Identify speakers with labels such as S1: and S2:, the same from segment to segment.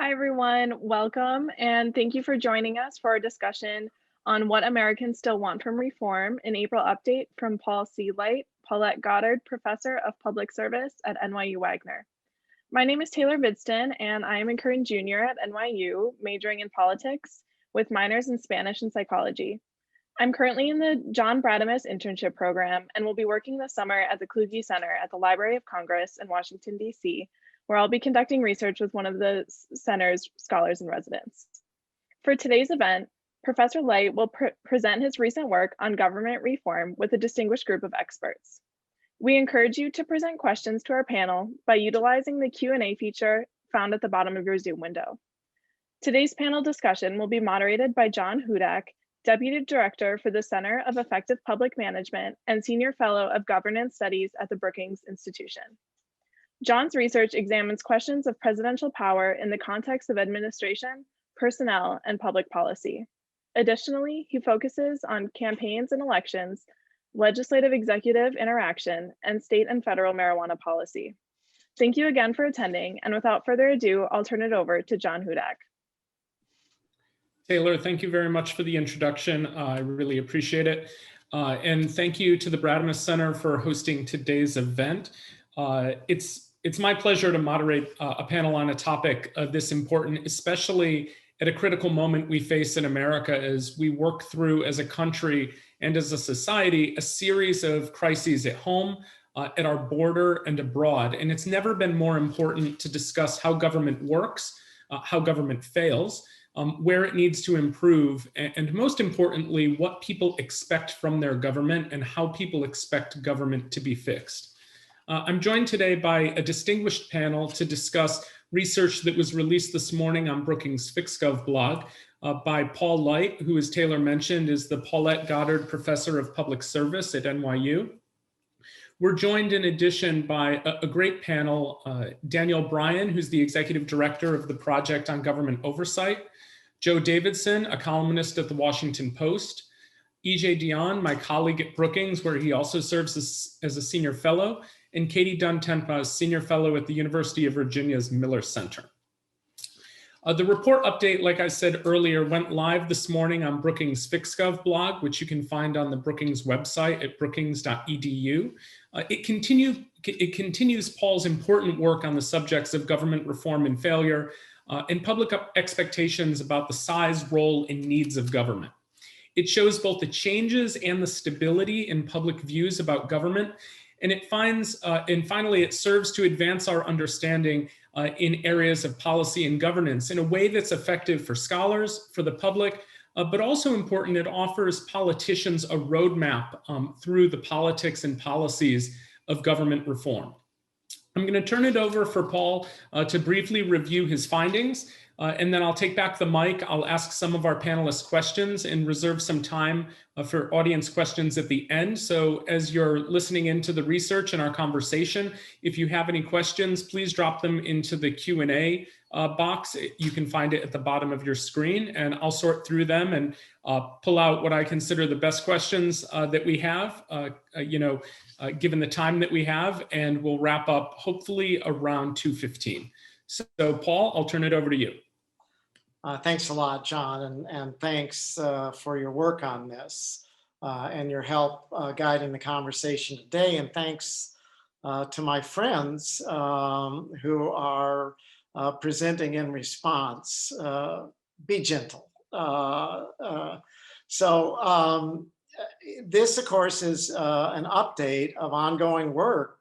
S1: Hi, everyone. Welcome, and thank you for joining us for our discussion on what Americans still want from reform, an April update from Paul C. Light, Paulette Goddard, Professor of Public Service at NYU Wagner. My name is Taylor Vidston, and I am a current junior at NYU, majoring in politics with minors in Spanish and psychology. I'm currently in the John Brademas internship program and will be working this summer at the Kluge Center at the Library of Congress in Washington, D.C., where I'll be conducting research with one of the center's scholars in residence. For today's event, Professor Light will present his recent work on government reform with a distinguished group of experts. We encourage you to present questions to our panel by utilizing the Q&A feature found at the bottom of your Zoom window. Today's panel discussion will be moderated by John Hudak, Deputy Director for the Center of Effective Public Management and Senior Fellow of Governance Studies at the Brookings Institution. John's research examines questions of presidential power in the context of administration, personnel, and public policy. Additionally, he focuses on campaigns and elections, legislative-executive interaction, and state and federal marijuana policy. Thank you again for attending, and without further ado, I'll turn it over to John Hudak.
S2: Taylor, thank you very much for the introduction. I really appreciate it. And thank you to the Brademas Center for hosting today's event. It's my pleasure to moderate a panel on a topic this important, especially at a critical moment we face in America as we work through as a country and as a society a series of crises at home, at our border, and abroad. And it's never been more important to discuss how government works, how government fails, where it needs to improve, and most importantly, what people expect from their government and how people expect government to be fixed. I'm joined today by a distinguished panel to discuss research that was released this morning on Brookings FixGov blog by Paul Light, who, as Taylor mentioned, is the Paulette Goddard Professor of Public Service at NYU. We're joined in addition by a great panel, Danielle Brian, who's the Executive Director of the Project on Government Oversight, Joe Davidson, a columnist at the Washington Post, E.J. Dionne, my colleague at Brookings, where he also serves as a senior fellow, and Kathryn Dunn Tenpas, senior fellow at the University of Virginia's Miller Center. The report update, like I said earlier, went live this morning on Brookings FixGov blog, which you can find on the Brookings website at brookings.edu. It continues Paul's important work on the subjects of government reform and failure and public expectations about the size, role, and needs of government. It shows both the changes and the stability in public views about government, and finally, it serves to advance our understanding in areas of policy and governance in a way that's effective for scholars, for the public, but also important, it offers politicians a roadmap through the politics and policies of government reform. I'm going to turn it over for Paul to briefly review his findings, and then I'll take back the mic. I'll ask some of our panelists questions and reserve some time for audience questions at the end. So as you're listening into the research and our conversation, if you have any questions, please drop them into the Q&A box. You can find it at the bottom of your screen, and I'll sort through them and pull out what I consider the best questions that we have, given the time that we have, and we'll wrap up hopefully around 2:15. So Paul, I'll turn it over to you.
S3: Thanks a lot, John, and thanks for your work on this and your help guiding the conversation today. And thanks to my friends who are presenting in response. Be gentle. This, of course, is an update of ongoing work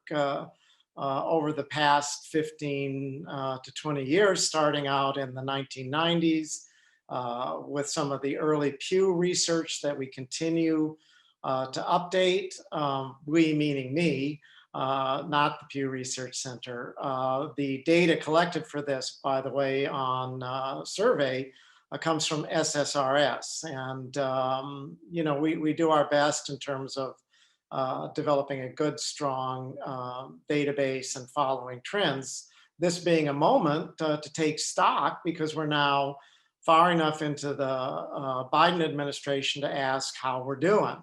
S3: over the past 15 to 20 years, starting out in the 1990s with some of the early Pew research that we continue to update. We meaning me, not the Pew Research Center. The data collected for this, by the way, on survey comes from SSRS. And, we do our best in terms of developing a good, strong database and following trends. This being a moment to take stock, because we're now far enough into the Biden administration to ask how we're doing.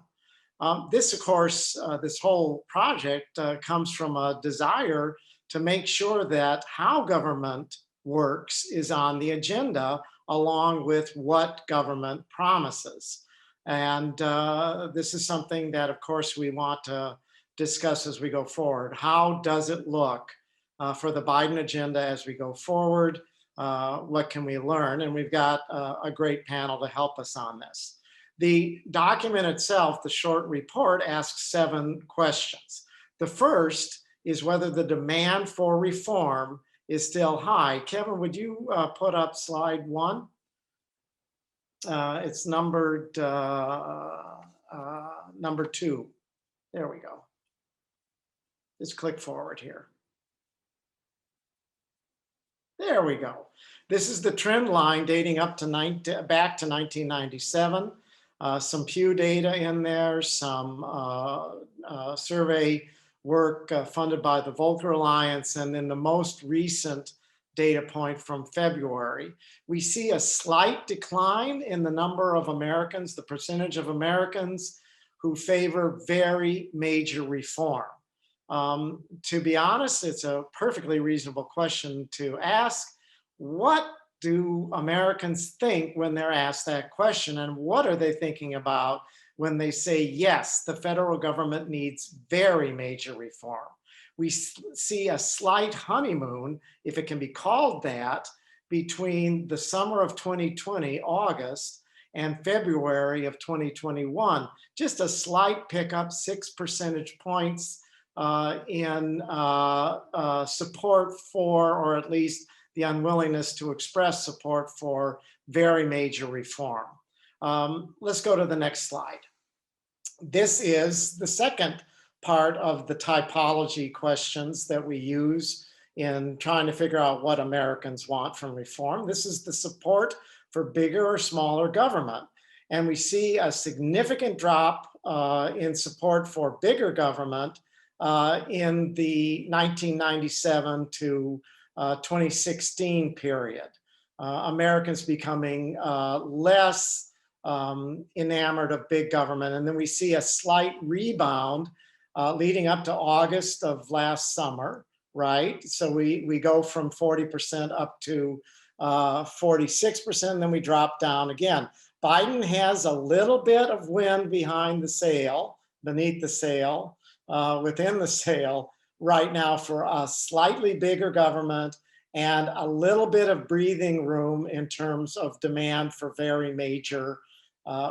S3: This, of course, this whole project comes from a desire to make sure that how government works is on the agenda, along with what government promises. And this is something that, of course, we want to discuss as we go forward. How does it look for the Biden agenda as we go forward? What can we learn? And we've got a great panel to help us on this. The document itself, the short report, asks 7 questions. The first is whether the demand for reform is still high. Kevin, would you put up slide 1? It's numbered number 2. There we go. Just click forward here. There we go. This is the trend line dating up to back to 1997. Some Pew data in there, some survey work funded by the Volcker Alliance, and then the most recent data point from February. We see a slight decline in the number of Americans, the percentage of Americans who favor very major reform. To be honest, it's a perfectly reasonable question to ask. What do Americans think when they're asked that question, and what are they thinking about when they say, yes, the federal government needs very major reform? We see a slight honeymoon, if it can be called that, between the summer of 2020, August, and February of 2021. Just a slight pickup, 6 percentage points in support for, or at least the unwillingness to express support for, very major reform. Let's go to the next slide. This is the second part of the typology questions that we use in trying to figure out what Americans want from reform. This is the support for bigger or smaller government. And we see a significant drop in support for bigger government in the 1997 to 2016 period. Americans becoming less enamored of big government. And then we see a slight rebound leading up to August of last summer, right? So we go from 40% up to 46%, and then we drop down again. Biden has a little bit of wind behind the sail, beneath the sail, within the sail right now for a slightly bigger government and a little bit of breathing room in terms of demand for very major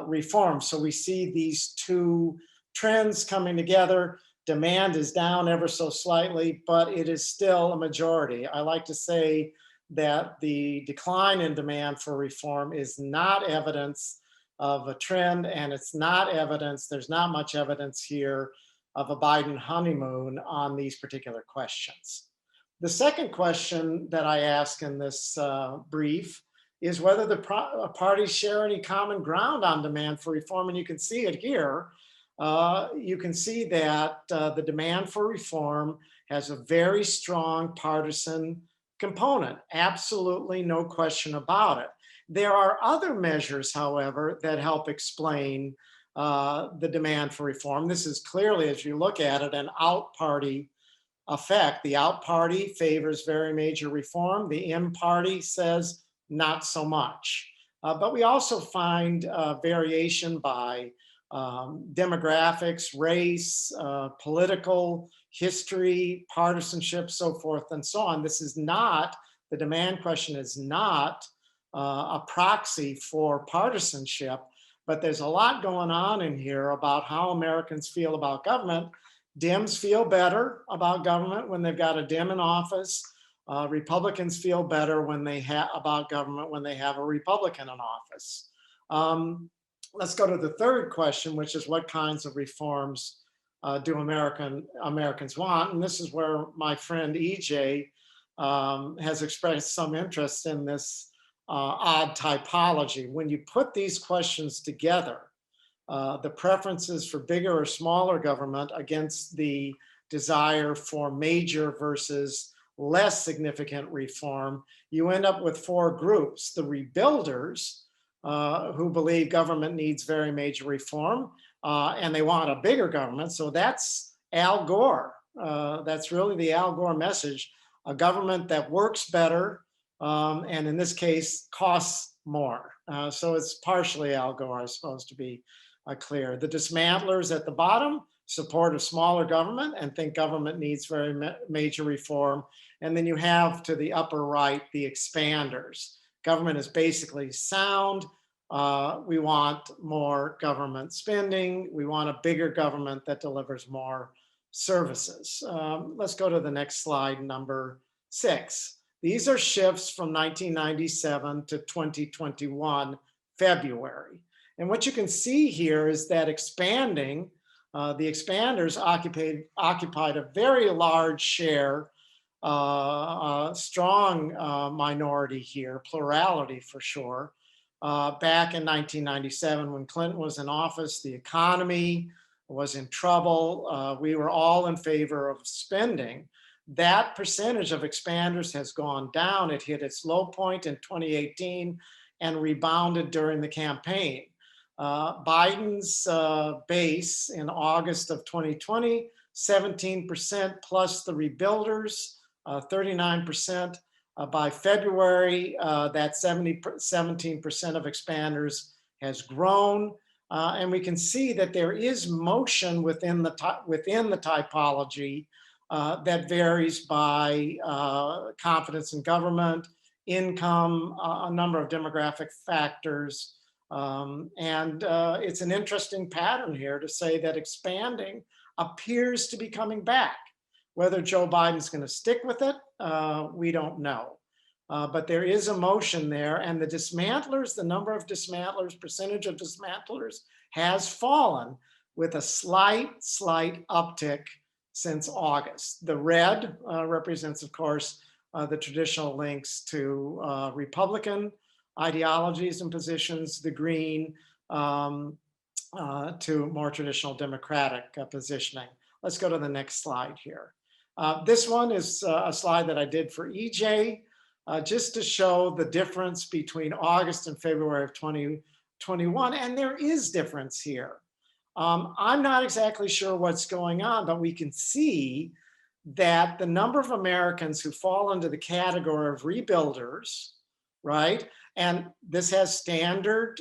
S3: reform. So we see these two trends coming together. Demand is down ever so slightly, but it is still a majority. I like to say that the decline in demand for reform is not evidence of a trend, and it's not evidence, there's not much evidence here of a Biden honeymoon on these particular questions. The second question that I ask in this brief is whether the parties share any common ground on demand for reform, and you can see it here. You can see that the demand for reform has a very strong partisan component, absolutely no question about it. There are other measures, however, that help explain the demand for reform. This is clearly, as you look at it, an out-party effect. The out-party favors very major reform. The in-party says not so much. But we also find variation by demographics, race, political history, partisanship, so forth and so on. This is not, the demand question is not a proxy for partisanship, but there's a lot going on in here about how Americans feel about government. Dems feel better about government when they've got a Dem in office. Republicans feel better when they about government when they have a Republican in office. Let's go to the third question, which is what kinds of reforms do Americans want? And this is where my friend EJ has expressed some interest in this odd typology. When you put these questions together, the preferences for bigger or smaller government against the desire for major versus less significant reform, you end up with 4 groups. The rebuilders, who believe government needs very major reform, and they want a bigger government. So that's Al Gore. That's really the Al Gore message. A government that works better, and in this case, costs more. So it's partially Al Gore, I suppose, to be clear. The dismantlers at the bottom support a smaller government and think government needs very major reform. And then you have to the upper right, the expanders. Government is basically sound. We want more government spending. We want a bigger government that delivers more services. Let's go to the next slide, number 6. These are shifts from 1997 to 2021, February. And what you can see here is that expanding, the expanders occupied a very large share, strong minority here, plurality for sure. Back in 1997, when Clinton was in office, the economy was in trouble. We were all in favor of spending. That percentage of expanders has gone down. It hit its low point in 2018 and rebounded during the campaign. Biden's base in August of 2020, 17% plus the rebuilders, 39%. By February, that 17% of expanders has grown. And we can see that there is motion within the typology that varies by confidence in government, income, a number of demographic factors. And it's an interesting pattern here to say that expanding appears to be coming back. Whether Joe Biden's going to stick with it, we don't know. But there is a motion there, and the dismantlers, the number of dismantlers, percentage of dismantlers has fallen with a slight uptick since August. The red represents, of course, the traditional links to Republican ideologies and positions, the green to more traditional Democratic positioning. Let's go to the next slide here. This one is a slide that I did for EJ, just to show the difference between August and February of 2021, and there is difference here. I'm not exactly sure what's going on, but we can see that the number of Americans who fall into the category of rebuilders, right? And this has standard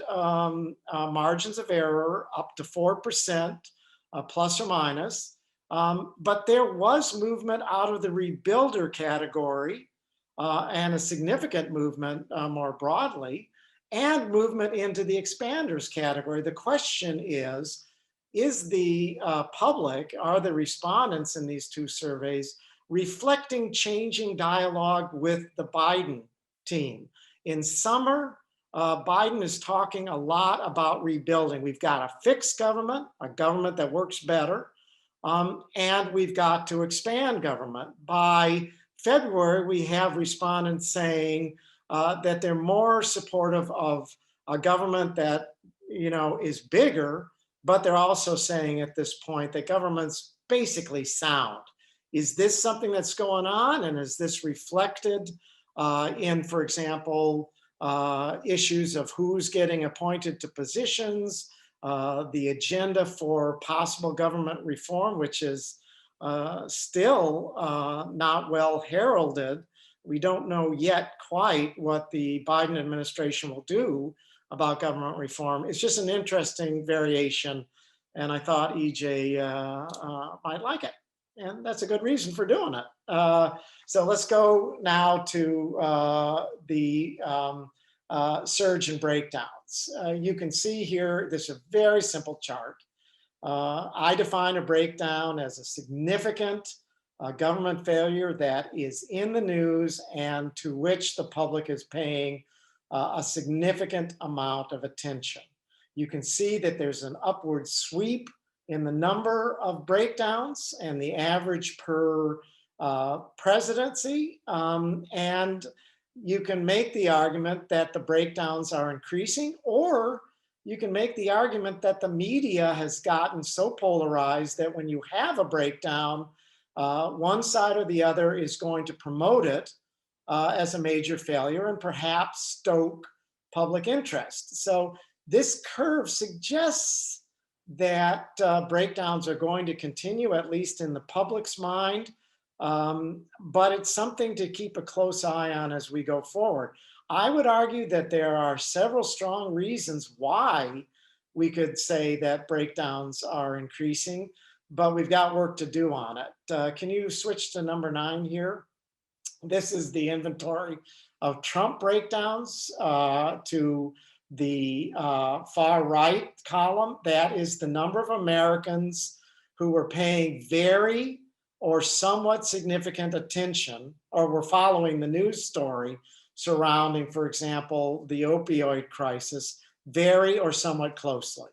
S3: margins of error up to 4%, plus or minus. But there was movement out of the rebuilder category and a significant movement more broadly, and movement into the expanders category. The question is the public, are the respondents in these two surveys reflecting changing dialogue with the Biden team? In summer, Biden is talking a lot about rebuilding. We've got a fixed government, a government that works better, and we've got to expand government. By February, we have respondents saying that they're more supportive of a government that, you know, is bigger, but they're also saying at this point that government's basically sound. Is this something that's going on, and is this reflected in, for example, issues of who's getting appointed to positions, the agenda for possible government reform, which is still not well heralded. We don't know yet quite what the Biden administration will do about government reform. It's just an interesting variation, and I thought EJ might like it. And that's a good reason for doing it. So let's go now to the surge and breakdowns. You can see here, this is a very simple chart. I define a breakdown as a significant government failure that is in the news and to which the public is paying a significant amount of attention. You can see that there's an upward sweep in the number of breakdowns and the average per presidency. And you can make the argument that the breakdowns are increasing, or you can make the argument that the media has gotten so polarized that when you have a breakdown, one side or the other is going to promote it as a major failure and perhaps stoke public interest. So this curve suggests that breakdowns are going to continue, at least in the public's mind. but it's something to keep a close eye on as we go forward. I would argue that there are several strong reasons why we could say that breakdowns are increasing, but we've got work to do on it. Can you switch to number 9 here? This is the inventory of Trump breakdowns. To the far right column, that is the number of Americans who were paying very or somewhat significant attention, or were following the news story surrounding, for example, the opioid crisis, very or somewhat closely.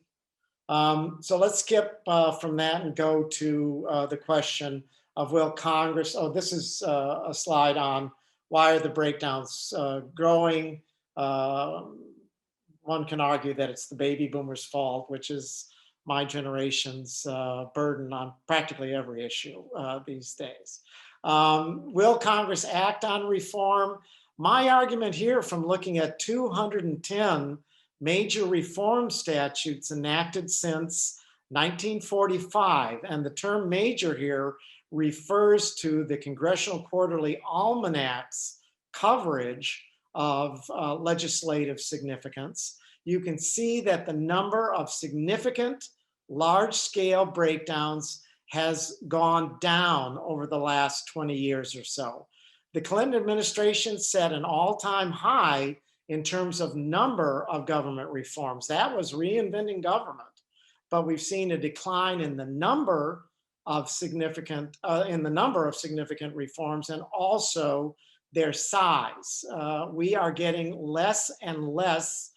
S3: So let's skip from that and go to the question of will Congress, oh, this is a slide on why are the breakdowns growing. One can argue that it's the baby boomers' fault, which is my generation's burden on practically every issue these days. Will Congress act on reform? My argument here, from looking at 210 major reform statutes enacted since 1945, and the term major here refers to the Congressional Quarterly Almanac's coverage of legislative significance, you can see that the number of significant large-scale breakdowns has gone down over the last 20 years or so. The Clinton administration set an all-time high in terms of number of government reforms. That was reinventing government, but we've seen a decline in the number of significant reforms, and also their size. We are getting less and less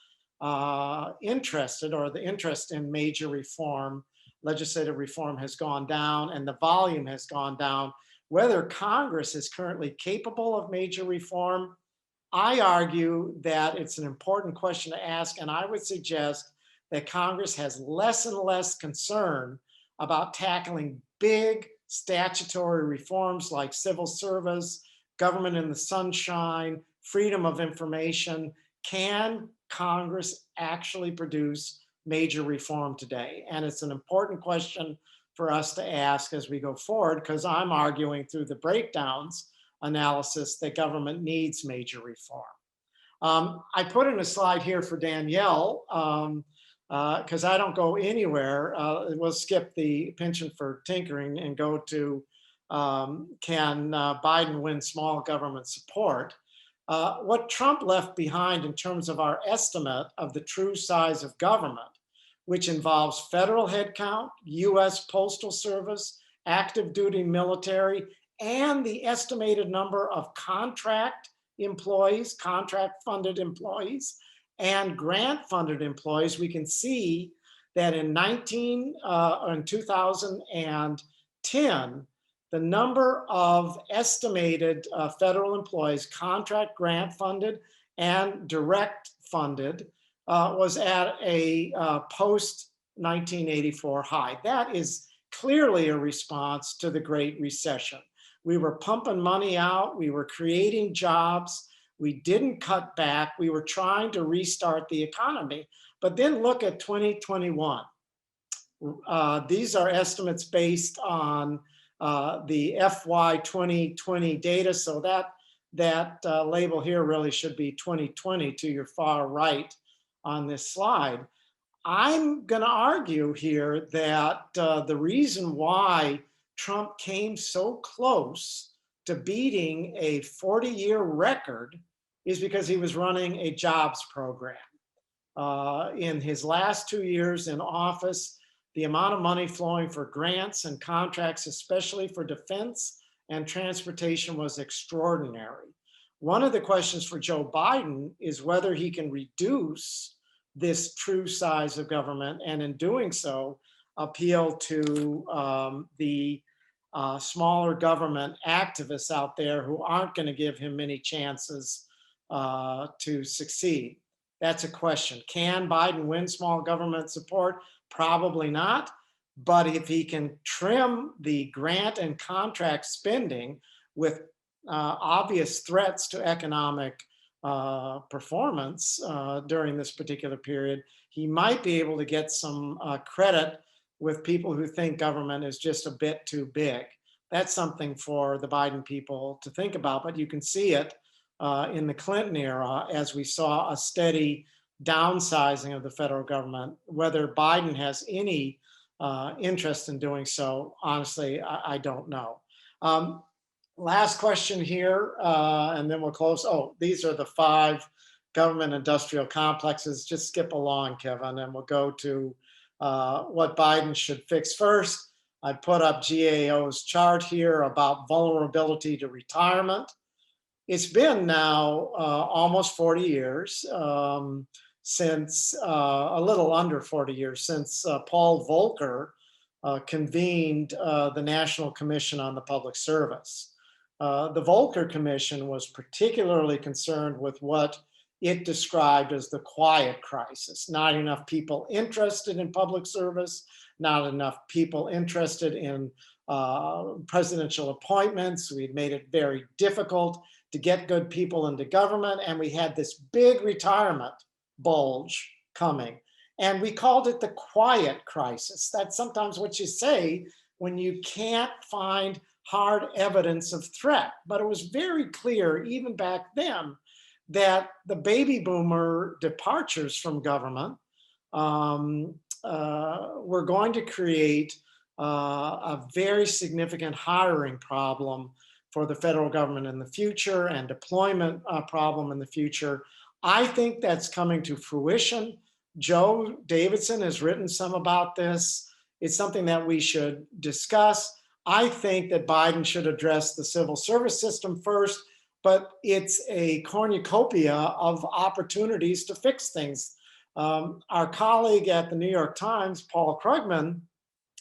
S3: interested, or the interest in major reform, legislative reform, has gone down, and the volume has gone down. Whether Congress is currently capable of major reform, I argue that it's an important question to ask, and I would suggest that Congress has less and less concern about tackling big statutory reforms like civil service, government in the sunshine, freedom of information. Can Congress actually produce major reform today? And it's an important question for us to ask as we go forward, because I'm arguing through the breakdowns analysis that government needs major reform. I put in a slide here for Danielle, because I don't go anywhere. We'll skip the pension for tinkering and go to can Biden win small government support? What Trump left behind in terms of our estimate of the true size of government, which involves federal headcount, US Postal Service, active duty military, and the estimated number of contract employees, contract funded employees, and grant funded employees, we can see that in 2010, the number of estimated federal employees, contract grant funded and direct funded, was at a post 1984 high. That is clearly a response to the Great Recession. We were pumping money out, we were creating jobs, we didn't cut back, we were trying to restart the economy. But then look at 2021. These are estimates based on the FY 2020 data, so that label here really should be 2020 to your far right on this slide. I'm going to argue here that the reason why Trump came so close to beating a 40-year record is because he was running a jobs program. In his last 2 years in office, the amount of money flowing for grants and contracts, especially for defense and transportation, was extraordinary. One of the questions for Joe Biden is whether he can reduce this true size of government, and in doing so, appeal to the smaller government activists out there who aren't going to give him many chances to succeed. That's a question. Can Biden win small government support? Probably not. But if he can trim the grant and contract spending with obvious threats to economic performance during this particular period, he might be able to get some credit with people who think government is just a bit too big. That's something for the Biden people to think about, but you can see it in the Clinton era as we saw a steady downsizing of the federal government. Whether Biden has any interest in doing so, honestly, I don't know. Last question here, and then we'll close. Oh, these are the 5 government industrial complexes. Just skip along, Kevin, and we'll go to what Biden should fix first. I put up GAO's chart here about vulnerability to retirement. It's been now almost 40 years since, a little under 40 years since Paul Volcker convened the National Commission on the Public Service. The Volcker Commission was particularly concerned with what it described as the quiet crisis. Not enough people interested in public service, not enough people interested in presidential appointments. We'd made it very difficult to get good people into government, and we had this big retirement bulge coming. And we called it the quiet crisis. That's sometimes what you say when you can't find hard evidence of threat. But it was very clear, even back then, that the baby boomer departures from government were going to create a very significant hiring problem for the federal government in the future and deployment problem in the future. I think that's coming to fruition. Joe Davidson has written some about this. It's something that we should discuss. I think that Biden should address the civil service system first, but it's a cornucopia of opportunities to fix things. Our colleague at the New York Times, Paul Krugman,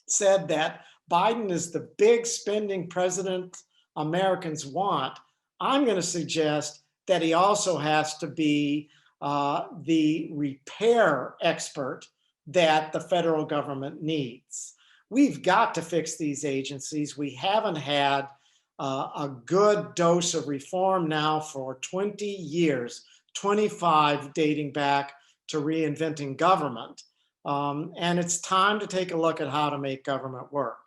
S3: said that Biden is the big spending president Americans want. I'm going to suggest that he also has to be the repair expert that the federal government needs. We've got to fix these agencies. We haven't had a good dose of reform now for 20 years, 25 dating back to reinventing government. And it's time to take a look at how to make government work.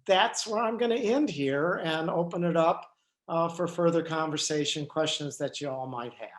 S3: That's where I'm going to end here and open it up for further conversation, questions that you all might have.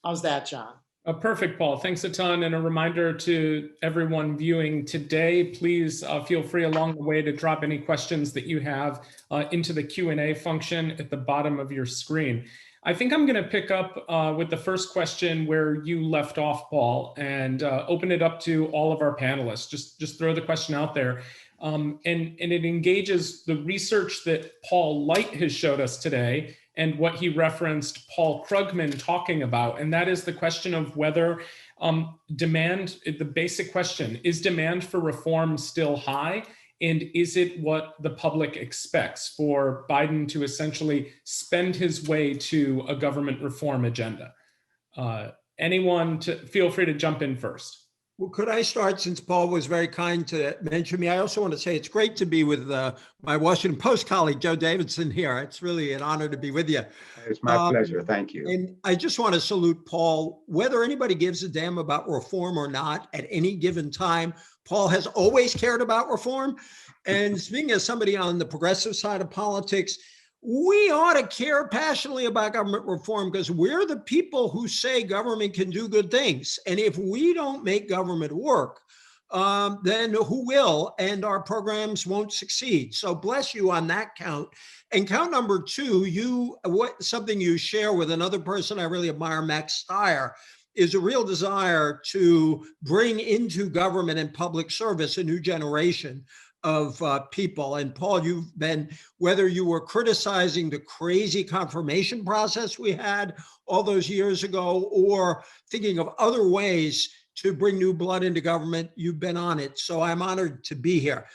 S3: How's that, John?
S2: Perfect, Paul. Thanks a ton. And a reminder to everyone viewing today, please feel free along the way to drop any questions that you have into the Q&A function at the bottom of your screen. I think I'm going to pick up with the first question where you left off, Paul, and open it up to all of our panelists. Just throw the question out there. And it engages the research that Paul Light has showed us today and what he referenced Paul Krugman talking about. And that is the question of whether demand, the basic question, is demand for reform still high? And is it what the public expects for Biden to essentially spend his way to a government reform agenda? Anyone feel free to jump in first.
S4: Well, could I start, since Paul was very kind to mention me? I also want to say it's great to be with my Washington Post colleague, Joe Davidson, here. It's really an honor to be with you.
S5: It's my pleasure. Thank you.
S4: And I just want to salute Paul. Whether anybody gives a damn about reform or not at any given time, Paul has always cared about reform. And speaking as somebody on the progressive side of politics, we ought to care passionately about government reform because we're the people who say government can do good things. And if we don't make government work, then who will? And our programs won't succeed. So bless you on that count. And count number two, something you share with another person I really admire, Max Stier, is a real desire to bring into government and public service a new generation of people. And Paul, you've been, whether you were criticizing the crazy confirmation process we had all those years ago, or thinking of other ways to bring new blood into government, you've been on it. So I'm honored to be here.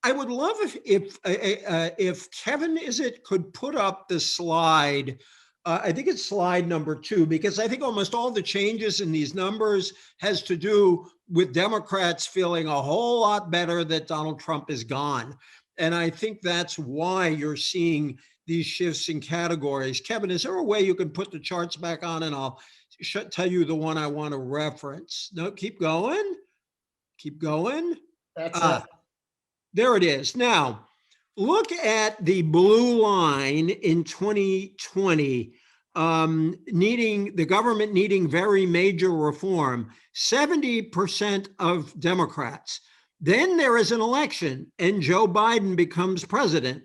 S4: I would love if Kevin, could put up the slide. I think it's slide number 2, because I think almost all the changes in these numbers has to do with Democrats feeling a whole lot better that Donald Trump is gone. And I think that's why you're seeing these shifts in categories. Kevin, is there a way you can put the charts back on and I'll tell you the one I want to reference? No, keep going. Keep going.
S3: That's it.
S4: There it is. Now, look at the blue line in 2020, the government needing very major reform, 70% of Democrats. Then there is an election and Joe Biden becomes president.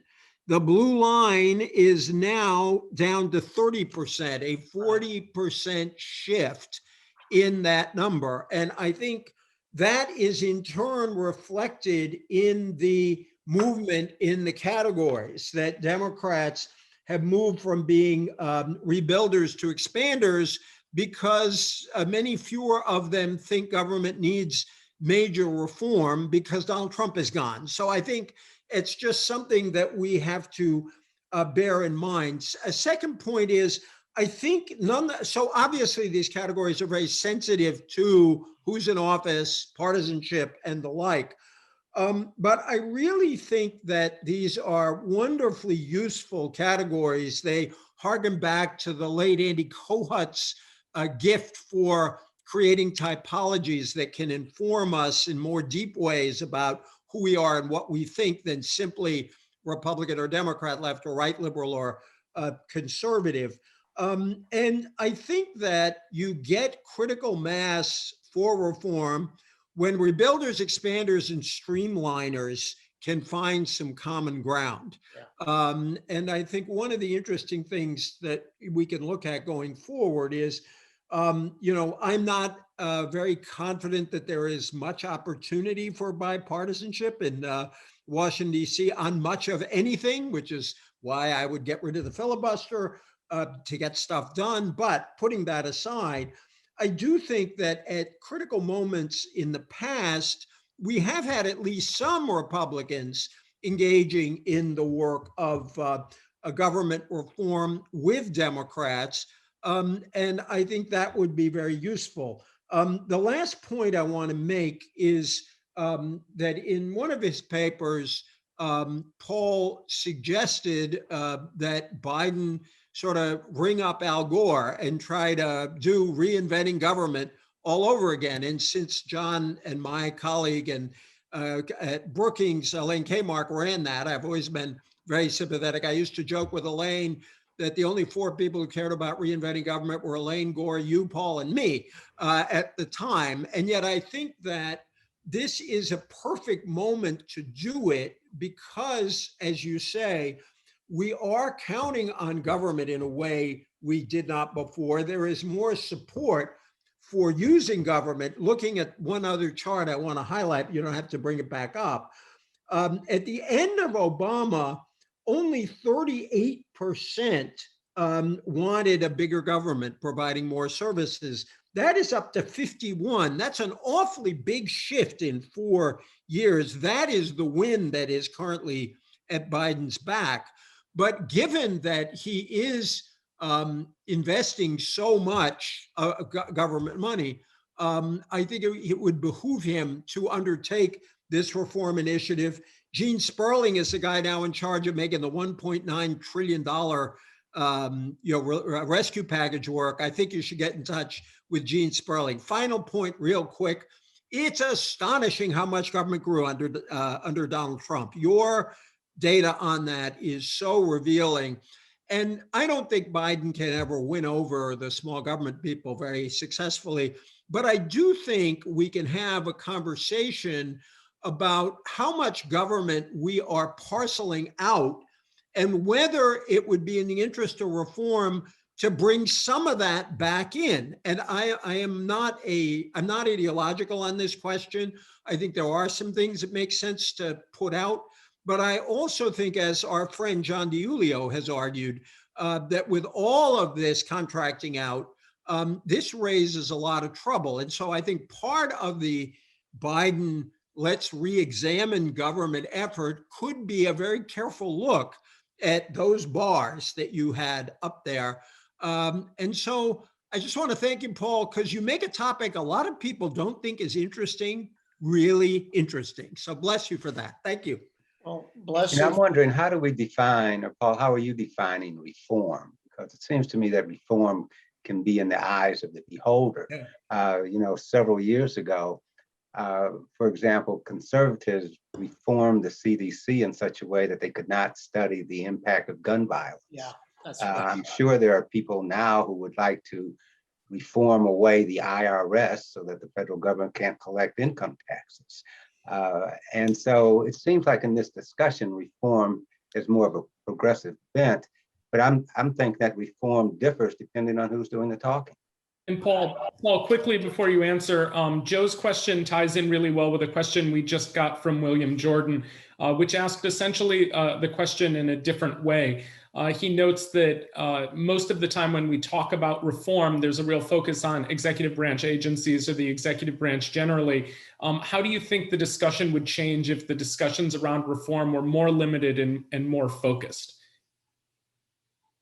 S4: The blue line is now down to 30%, a 40% shift in that number. And I think that is in turn reflected in the movement in the categories that Democrats have moved from being rebuilders to expanders because many fewer of them think government needs major reform because Donald Trump is gone. So I think it's just something that we have to bear in mind. A second point is, I think so obviously these categories are very sensitive to who's in office, partisanship, and the like. But I really think that these are wonderfully useful categories. They harken back to the late Andy Kohut's gift for creating typologies that can inform us in more deep ways about who we are and what we think than simply Republican or Democrat, left or right, liberal or conservative. And I think that you get critical mass for reform when rebuilders, expanders, and streamliners can find some common ground. Yeah. And I think one of the interesting things that we can look at going forward is, I'm not very confident that there is much opportunity for bipartisanship in Washington, D.C. on much of anything, which is why I would get rid of the filibuster to get stuff done. But putting that aside, I do think that at critical moments in the past, we have had at least some Republicans engaging in the work of a government reform with Democrats. And I think that would be very useful. The last point I want to make is that in one of his papers, Paul suggested that Biden sort of ring up Al Gore and try to do reinventing government all over again. And since John and my colleague and at Brookings, Elaine Kmark, ran that, I've always been very sympathetic. I used to joke with Elaine that the only 4 people who cared about reinventing government were Elaine, Gore, you, Paul, and me at the time. And yet I think that this is a perfect moment to do it because, as you say, we are counting on government in a way we did not before. There is more support for using government. Looking at one other chart I want to highlight, you don't have to bring it back up. At the end of Obama, only 38% wanted a bigger government providing more services. That is up to 51. That's an awfully big shift in 4 years. That is the wind that is currently at Biden's back. But given that he is investing so much government money, I think it would behoove him to undertake this reform initiative. Gene Sperling is the guy now in charge of making the $1.9 trillion rescue package work. I think you should get in touch with Gene Sperling. Final point, real quick. It's astonishing how much government grew under Donald Trump. Your data on that is so revealing. And I don't think Biden can ever win over the small government people very successfully. But I do think we can have a conversation about how much government we are parceling out and whether it would be in the interest of reform to bring some of that back in. And I'm not ideological on this question. I think there are some things that make sense to put out. But I also think, as our friend John DiIulio has argued, that with all of this contracting out, this raises a lot of trouble. And so I think part of the Biden let's re-examine government effort could be a very careful look at those bars that you had up there. And so I just want to thank you, Paul, because you make a topic a lot of people don't think is interesting, really interesting. So bless you for that. Thank you.
S3: Well, bless you.
S5: I'm wondering, how do we define, or Paul, how are you defining reform? Because it seems to me that reform can be in the eyes of the beholder. Yeah. Several years ago, For example, conservatives reformed the CDC in such a way that they could not study the impact of gun violence.
S3: Yeah, that's right.
S5: I'm sure there are people now who would like to reform away the IRS so that the federal government can't collect income taxes. And so it seems like in this discussion, reform is more of a progressive bent, but I'm thinking that reform differs depending on who's doing the talking.
S2: And Paul, quickly before you answer, Joe's question ties in really well with a question we just got from William Jordan, which asked essentially the question in a different way. He notes that most of the time when we talk about reform, there's a real focus on executive branch agencies or the executive branch generally. How do you think the discussion would change if the discussions around reform were more limited and more focused?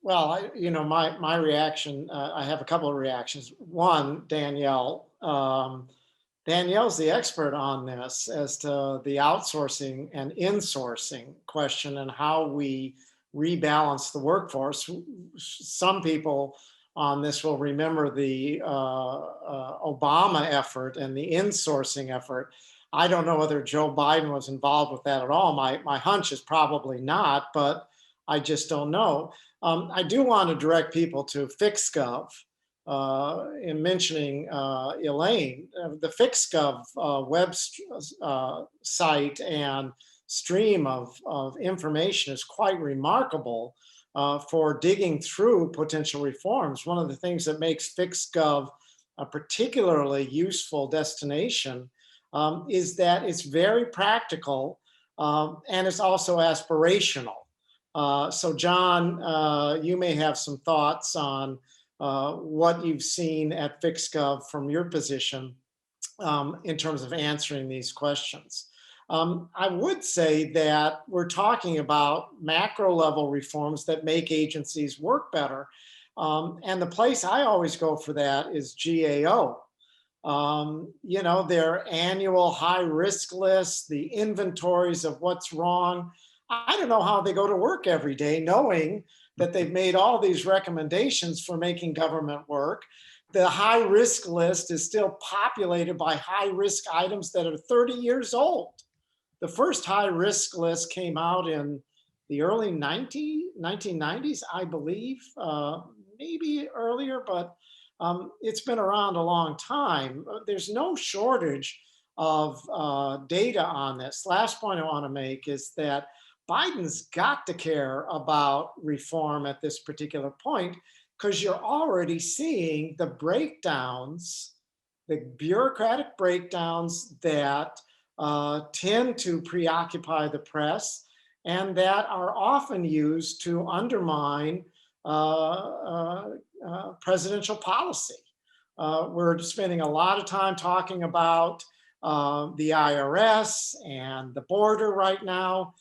S3: Well, my reaction, I have a couple of reactions. One, Danielle's the expert on this as to the outsourcing and insourcing question and how we rebalance the workforce. Some people on this will remember the Obama effort and the insourcing effort. I don't know whether Joe Biden was involved with that at all. My hunch is probably not, but I just don't know. I do want to direct people to FixGov in mentioning Elaine. The FixGov web site and stream of information is quite remarkable for digging through potential reforms. One of the things that makes FixGov a particularly useful destination is that it's very practical and it's also aspirational. So John, you may have some thoughts on what you've seen at FixGov from your position in terms of answering these questions. I would say that we're talking about macro level reforms that make agencies work better. And the place I always go for that is GAO. Their annual high risk lists, the inventories of what's wrong. I don't know how they go to work every day knowing that they've made all these recommendations for making government work. The high risk list is still populated by high risk items that are 30 years old. The first high risk list came out in the early 1990s, I believe, maybe earlier, but it's been around a long time. There's no shortage of data on this. Last point I want to make is that Biden's got to care about reform at this particular point because you're already seeing the breakdowns, the bureaucratic breakdowns that tend to preoccupy the press and that are often used to undermine presidential policy. We're spending a lot of time talking about the IRS and the border right now,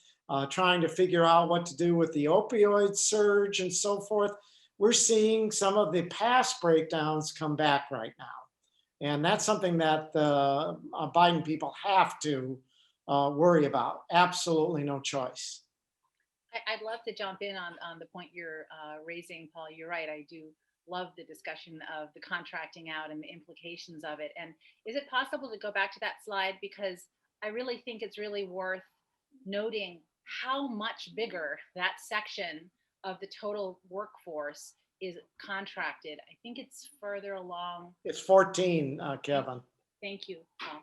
S3: trying to figure out what to do with the opioid surge and so forth. We're seeing some of the past breakdowns come back right now. And that's something that the Biden people have to worry about. Absolutely no choice.
S6: I'd love to jump in on the point you're raising, Paul. You're right. I do love the discussion of the contracting out and the implications of it. And is it possible to go back to that slide? Because I really think it's really worth noting how much bigger that section of the total workforce is contracted. I think it's further along.
S3: It's 14, Kevin.
S6: Thank you, Paul.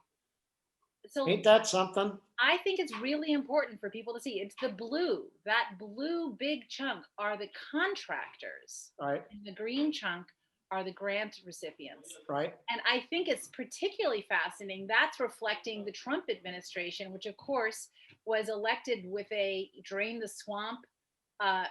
S6: So
S3: ain't that something?
S6: I think it's really important for people to see. It's the blue, that blue big chunk are the contractors.
S3: Right.
S6: And the green chunk are the grant recipients.
S3: Right.
S6: And I think it's particularly fascinating. That's reflecting the Trump administration, which of course was elected with a drain the swamp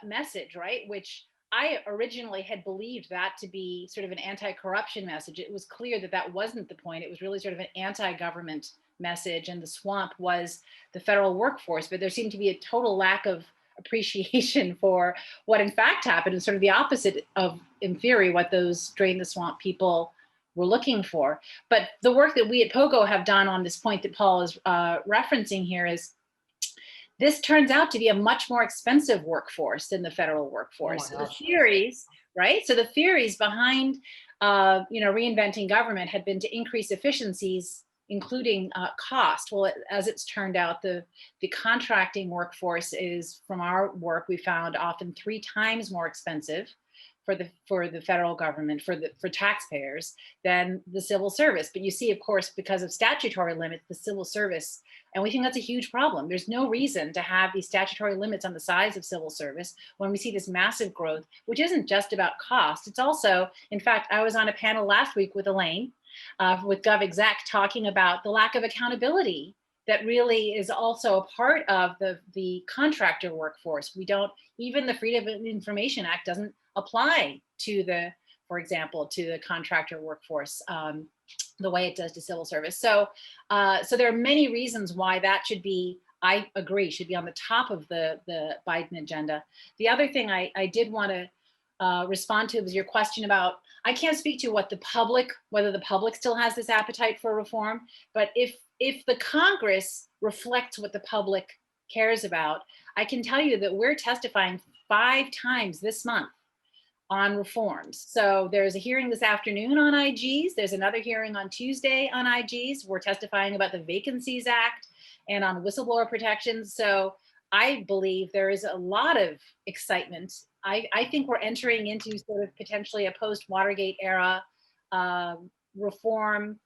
S6: message, right? Which I originally had believed that to be sort of an anti-corruption message. It was clear that that wasn't the point. It was really sort of an anti-government message, and the swamp was the federal workforce. But there seemed to be a total lack of appreciation for what in fact happened, and sort of the opposite of, in theory, what those drain the swamp people were looking for. But the work that we at POGO have done on this point that Paul is referencing here is this turns out to be a much more expensive workforce than the federal workforce.
S3: Oh,
S6: the theories, right? So the theories behind, reinventing government had been to increase efficiencies including cost. Well, as it's turned out, the contracting workforce is, from our work, we found often 3 times more expensive for the federal government, for taxpayers, than the civil service. But you see, of course, because of statutory limits, the civil service, and we think that's a huge problem. There's no reason to have these statutory limits on the size of civil service when we see this massive growth, which isn't just about cost. It's also, in fact, I was on a panel last week with Elaine, with GovExec, talking about the lack of accountability that really is also a part of the contractor workforce. We don't, even the Freedom of Information Act doesn't apply to for example, to the contractor workforce the way it does to civil service. So there are many reasons why that should be, I agree, should be on the top of the Biden agenda. The other thing I did want to respond to was your question about, I can't speak to whether the public still has this appetite for reform, but if the Congress reflects what the public cares about, I can tell you that we're testifying 5 times this month on reforms. So there's a hearing this afternoon on IGs. There's another hearing on Tuesday on IGs. We're testifying about the Vacancies Act and on whistleblower protections. So I believe there is a lot of excitement. I think we're entering into sort of potentially a post-Watergate era reform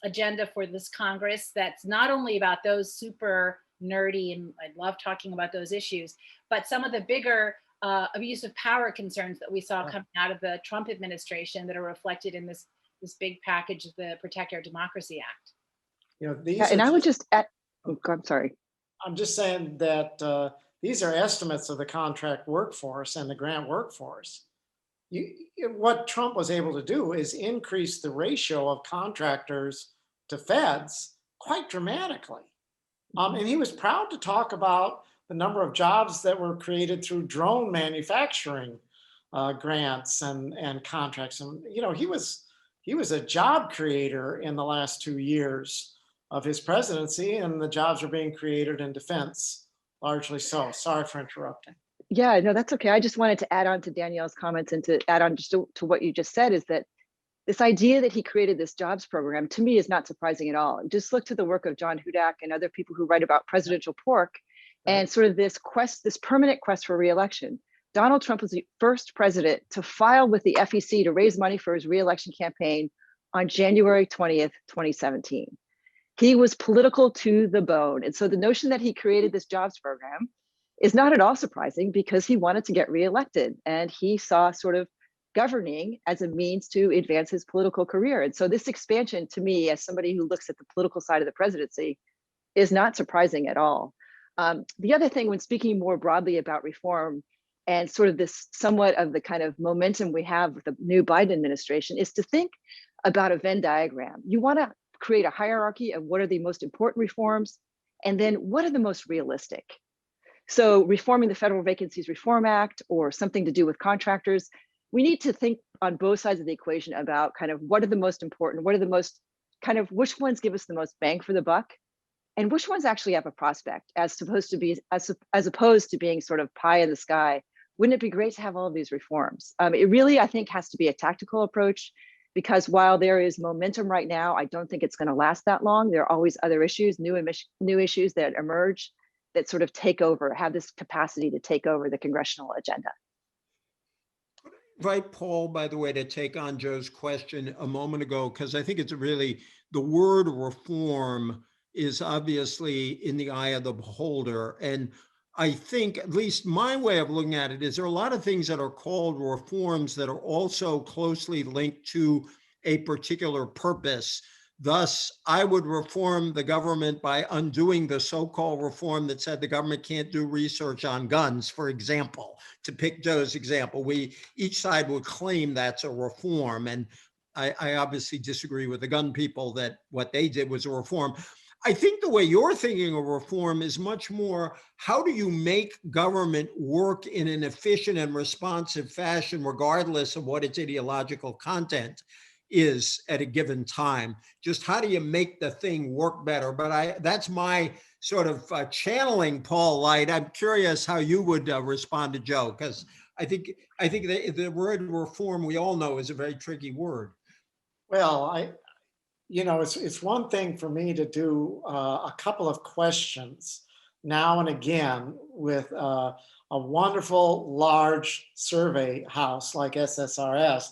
S6: agenda for this Congress that's not only about those super nerdy, and I love talking about those issues, but some of the bigger abuse of power concerns that we saw coming out of the Trump administration that are reflected in this big package of the Protect Our Democracy Act.
S3: You know, these
S7: and I would just add, I'm sorry.
S3: I'm just saying that these are estimates of the contract workforce and the grant workforce. What Trump was able to do is increase the ratio of contractors to feds quite dramatically. And he was proud to talk about the number of jobs that were created through drone manufacturing grants and contracts. And, you know, he was a job creator in the last 2 years of his presidency, and the jobs are being created in defense, largely so. Sorry for interrupting.
S7: Yeah, no, that's okay. I just wanted to add on to Danielle's comments and to add on just to what you just said, is that this idea that he created this jobs program, to me, is not surprising at all. Just look to the work of John Hudak and other people who write about presidential pork and sort of this permanent quest for reelection. Donald Trump was the first president to file with the FEC to raise money for his reelection campaign on January 20th, 2017. He was political to the bone. And so the notion that he created this jobs program is not at all surprising, because he wanted to get reelected and he saw sort of governing as a means to advance his political career. And so this expansion, to me, as somebody who looks at the political side of the presidency, is not surprising at all. The other thing, when speaking more broadly about reform and sort of this somewhat of the kind of momentum we have with the new Biden administration, is to think about a Venn diagram. You want to create a hierarchy of what are the most important reforms, and then what are the most realistic. So reforming the Federal Vacancies Reform Act or something to do with contractors, we need to think on both sides of the equation about kind of what are the most important, what are the most kind of, which ones give us the most bang for the buck, and which ones actually have a prospect, as opposed to being sort of pie in the sky. Wouldn't it be great to have all of these reforms? It really, I think, has to be a tactical approach, because while there is momentum right now, I don't think it's going to last that long. There are always other issues, new issues that emerge that sort of take over, have this capacity to take over the congressional agenda.
S4: Right, Paul, by the way, to take on Joe's question a moment ago, because I think it's really, the word reform is obviously in the eye of the beholder. And I think, at least my way of looking at it, is there are a lot of things that are called reforms that are also closely linked to a particular purpose. Thus, I would reform the government by undoing the so-called reform that said the government can't do research on guns, for example, to pick Joe's example. Each side would claim that's a reform. And I obviously disagree with the gun people that what they did was a reform. I think the way you're thinking of reform is much more, how do you make government work in an efficient and responsive fashion, regardless of what its ideological content is at a given time? Just how do you make the thing work better? But that's my sort of channeling Paul Light. I'm curious how you would respond to Joe, because I think the word reform, we all know, is a very tricky word.
S3: Well, it's one thing for me to do a couple of questions now and again with a wonderful large survey house like SSRS,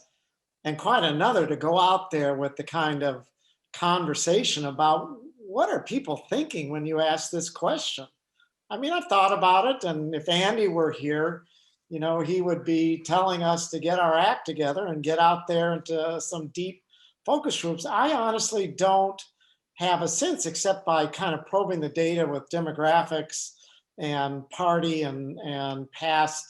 S3: and quite another to go out there with the kind of conversation about what are people thinking when you ask this question. I mean, I've thought about it, and if Andy were here, he would be telling us to get our act together and get out there into some deep focus groups. I honestly don't have a sense, except by kind of probing the data with demographics and party and past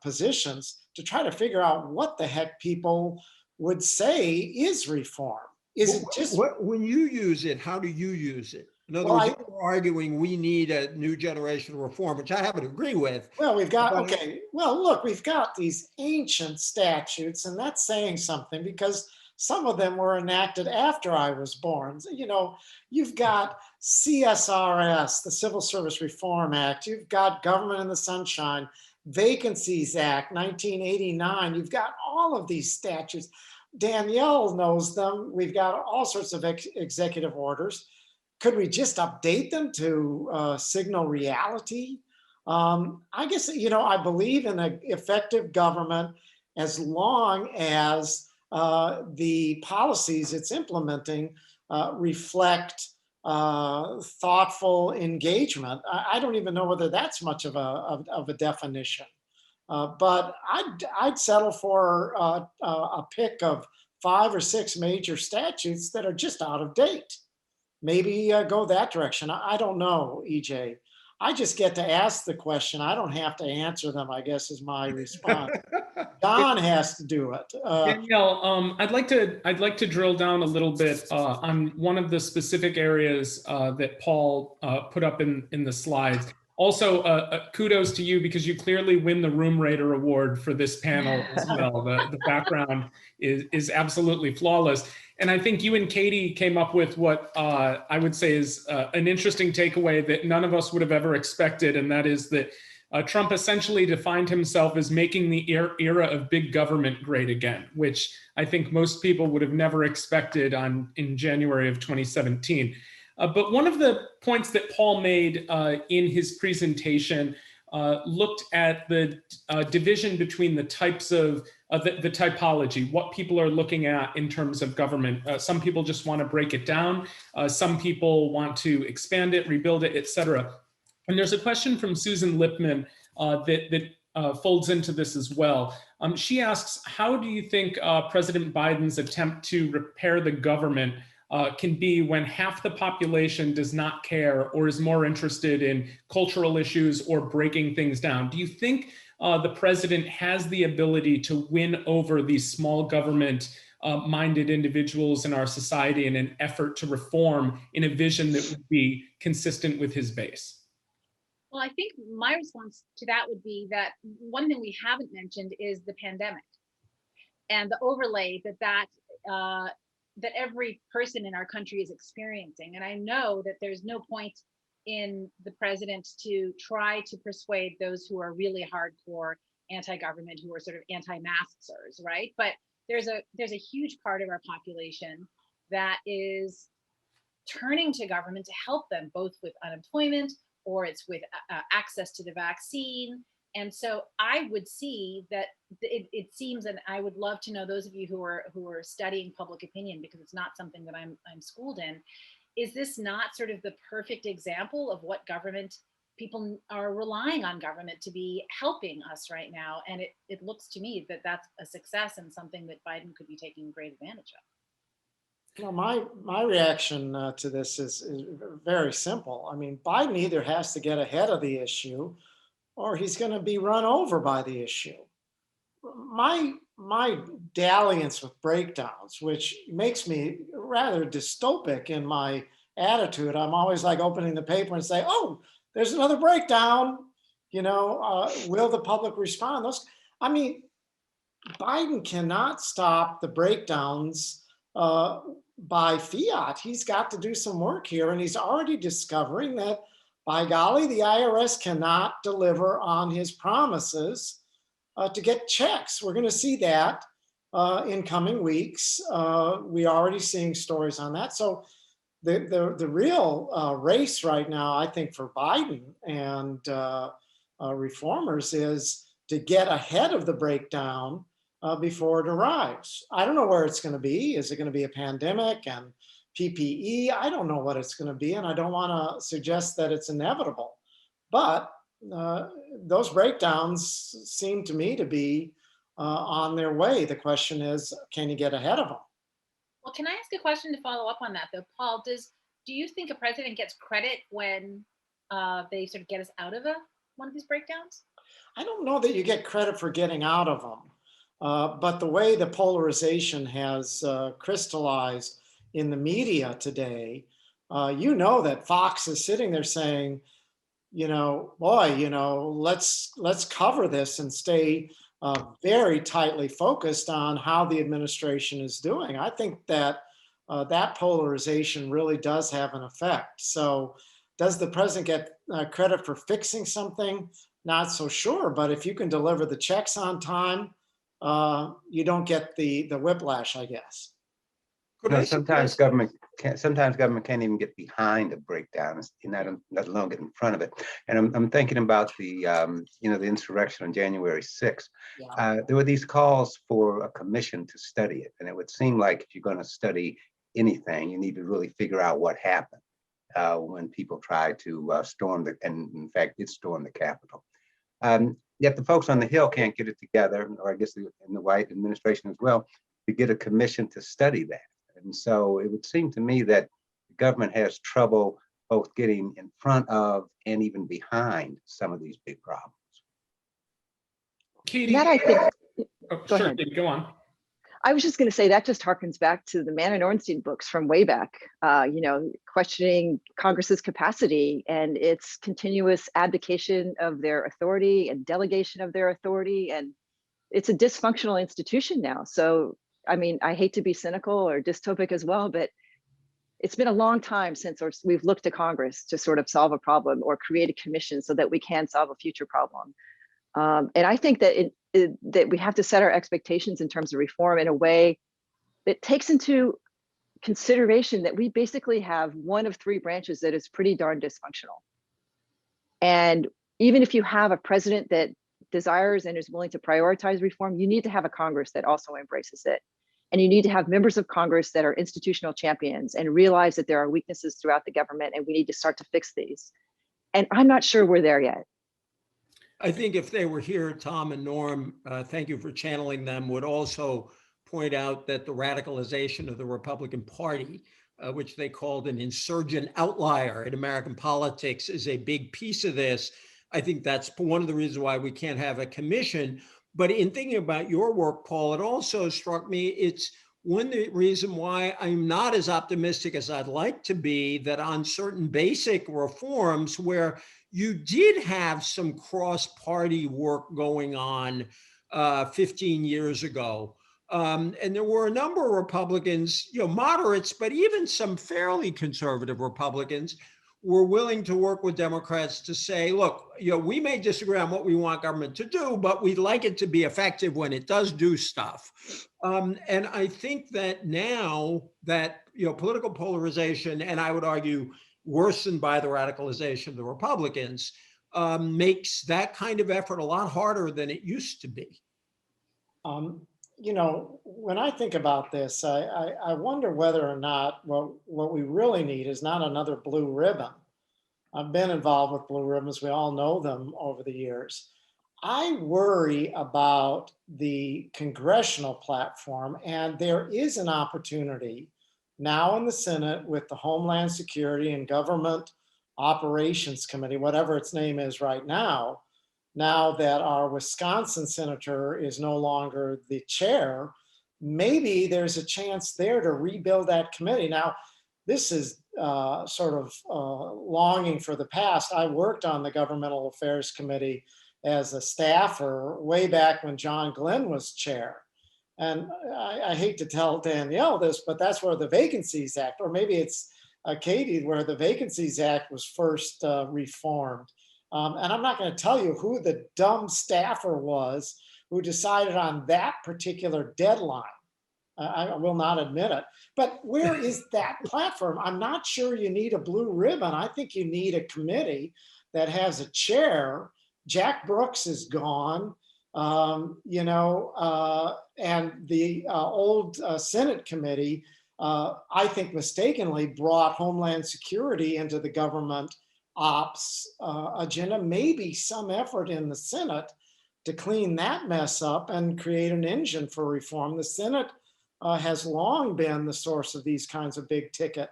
S3: positions, to try to figure out what the heck people would say is reform. Is it just
S4: when you use it? How do you use it? In other words, you're arguing we need a new generation of reform, which I happen to agree with.
S3: Well, we've got, okay, well, look, we've got these ancient statutes, and that's saying something because some of them were enacted after I was born. You've got CSRS, the Civil Service Reform Act. You've got Government in the Sunshine, Vacancies Act, 1989. You've got all of these statutes. Danielle knows them. We've got all sorts of executive orders. Could we just update them to signal reality? I guess, I believe in an effective government as long as the policies it's implementing reflect thoughtful engagement. I don't even know whether that's much of a definition. But I'd settle for a pick of 5 or 6 major statutes that are just out of date. Maybe go that direction. I don't know, EJ. I just get to ask the question. I don't have to answer them, I guess, is my response. Don has to do it.
S2: Danielle, I'd like to drill down a little bit on one of the specific areas that Paul put up in the slides. Also, kudos to you because you clearly win the Room Rater Award for this panel as well. The background is absolutely flawless. And I think you and Katie came up with what I would say is an interesting takeaway that none of us would have ever expected. And that is that Trump essentially defined himself as making the era of big government great again, which I think most people would have never expected in January of 2017. But one of the points that Paul made in his presentation looked at the division between the types of the typology, what people are looking at in terms of government. Some people just want to break it down. Some people want to expand it, rebuild it, et cetera. And there's a question from Susan Lipman that folds into this as well. She asks, how do you think President Biden's attempt to repair the government can be when half the population does not care or is more interested in cultural issues or breaking things down? Do you think the president has the ability to win over these small government minded individuals in our society in an effort to reform in a vision that would be consistent with his base?
S6: Well, I think my response to that would be that one thing we haven't mentioned is the pandemic and the overlay that every person in our country is experiencing. And I know that there's no point in the president to try to persuade those who are really hardcore anti-government, who are sort of anti-maskers, right? But there's a huge part of our population that is turning to government to help them, both with unemployment or it's with access to the vaccine. And so I would see that it seems, and I would love to know those of you who are studying public opinion, because it's not something that I'm schooled in. Is this not sort of the perfect example of what people are relying on government to be helping us right now? And it looks to me that that's a success and something that Biden could be taking great advantage of.
S3: Well, my reaction to this is very simple. I mean, Biden either has to get ahead of the issue or he's going to be run over by the issue. My dalliance with breakdowns, which makes me rather dystopic in my attitude. I'm always like opening the paper and say, oh, there's another breakdown. Will the public respond? Biden cannot stop the breakdowns by fiat. He's got to do some work here, and he's already discovering that, by golly, the IRS cannot deliver on his promises to get checks. We're going to see that in coming weeks. We're already seeing stories on that. So the real race right now, I think, for Biden and reformers is to get ahead of the breakdown before it arrives. I don't know where it's going to be. Is it going to be a pandemic and PPE? I don't know what it's going to be, and I don't want to suggest that it's inevitable. But those breakdowns seem to me to be on their way. The question is, can you get ahead of them?
S6: Well, can I ask a question to follow up on that, though? Paul, do you think a president gets credit when they sort of get us out of one of these breakdowns?
S3: I don't know that you get credit for getting out of them. But the way the polarization has crystallized in the media today, you know that Fox is sitting there saying, let's cover this and stay very tightly focused on how the administration is doing. I think that that polarization really does have an effect. So does the president get credit for fixing something? Not so sure, but if you can deliver the checks on time, you don't get the whiplash, I guess.
S5: Sometimes government can't even get behind a breakdown, let alone get in front of it. And I'm thinking about the insurrection on January 6th.
S3: Yeah.
S5: There were these calls for a commission to study it, and it would seem like if you're going to study anything, you need to really figure out what happened when people tried to storm and in fact did storm the Capitol. Yet the folks on the Hill can't get it together, or I guess in the White administration as well, to get a commission to study that. And so it would seem to me that the government has trouble both getting in front of and even behind some of these big problems.
S2: Katie,
S7: That I think.
S2: sure,
S7: ahead.
S2: Katie, go on.
S7: I was just going to say that just harkens back to the Mann and Ornstein books from way back, questioning Congress's capacity and its continuous abdication of their authority and delegation of their authority. And it's a dysfunctional institution now. So, I mean, I hate to be cynical or dystopic as well, but it's been a long time since we've looked to Congress to sort of solve a problem or create a commission so that we can solve a future problem. And I think that that we have to set our expectations in terms of reform in a way that takes into consideration that we basically have one of three branches that is pretty darn dysfunctional. And even if you have a president that desires and is willing to prioritize reform, you need to have a Congress that also embraces it. And you need to have members of Congress that are institutional champions and realize that there are weaknesses throughout the government and we need to start to fix these. And I'm not sure we're there yet.
S4: I think if they were here, Tom and Norm, thank you for channeling them, would also point out that the radicalization of the Republican Party, which they called an insurgent outlier in American politics, is a big piece of this. I think that's one of the reasons why we can't have a commission. But in thinking about your work, Paul, it also struck me, it's one reason why I'm not as optimistic as I'd like to be that on certain basic reforms where you did have some cross-party work going on 15 years ago. And there were a number of Republicans, moderates, but even some fairly conservative Republicans were willing to work with Democrats to say, look, we may disagree on what we want government to do, but we'd like it to be effective when it does do stuff. And I think that now that, political polarization, and I would argue worsened by the radicalization of the Republicans, makes that kind of effort a lot harder than it used to be.
S3: When I think about this, I wonder whether or not what we really need is not another blue ribbon. I've been involved with blue ribbons. We all know them over the years. I worry about the congressional platform, and there is an opportunity now in the Senate with the Homeland Security and Government Operations Committee, whatever its name is right now that our Wisconsin senator is no longer the chair, maybe there's a chance there to rebuild that committee. Now, this is sort of longing for the past. I worked on the Governmental Affairs Committee as a staffer way back when John Glenn was chair. And I hate to tell Danielle this, but that's where the Vacancies Act, or maybe it's Katie, where the Vacancies Act was first reformed. And I'm not going to tell you who the dumb staffer was who decided on that particular deadline. I will not admit it. But where is that platform? I'm not sure you need a blue ribbon. I think you need a committee that has a chair. Jack Brooks is gone, and the old Senate committee, I think mistakenly brought Homeland Security into the government ops agenda. Maybe some effort in the Senate to clean that mess up and create an engine for reform. The Senate has long been the source of these kinds of big ticket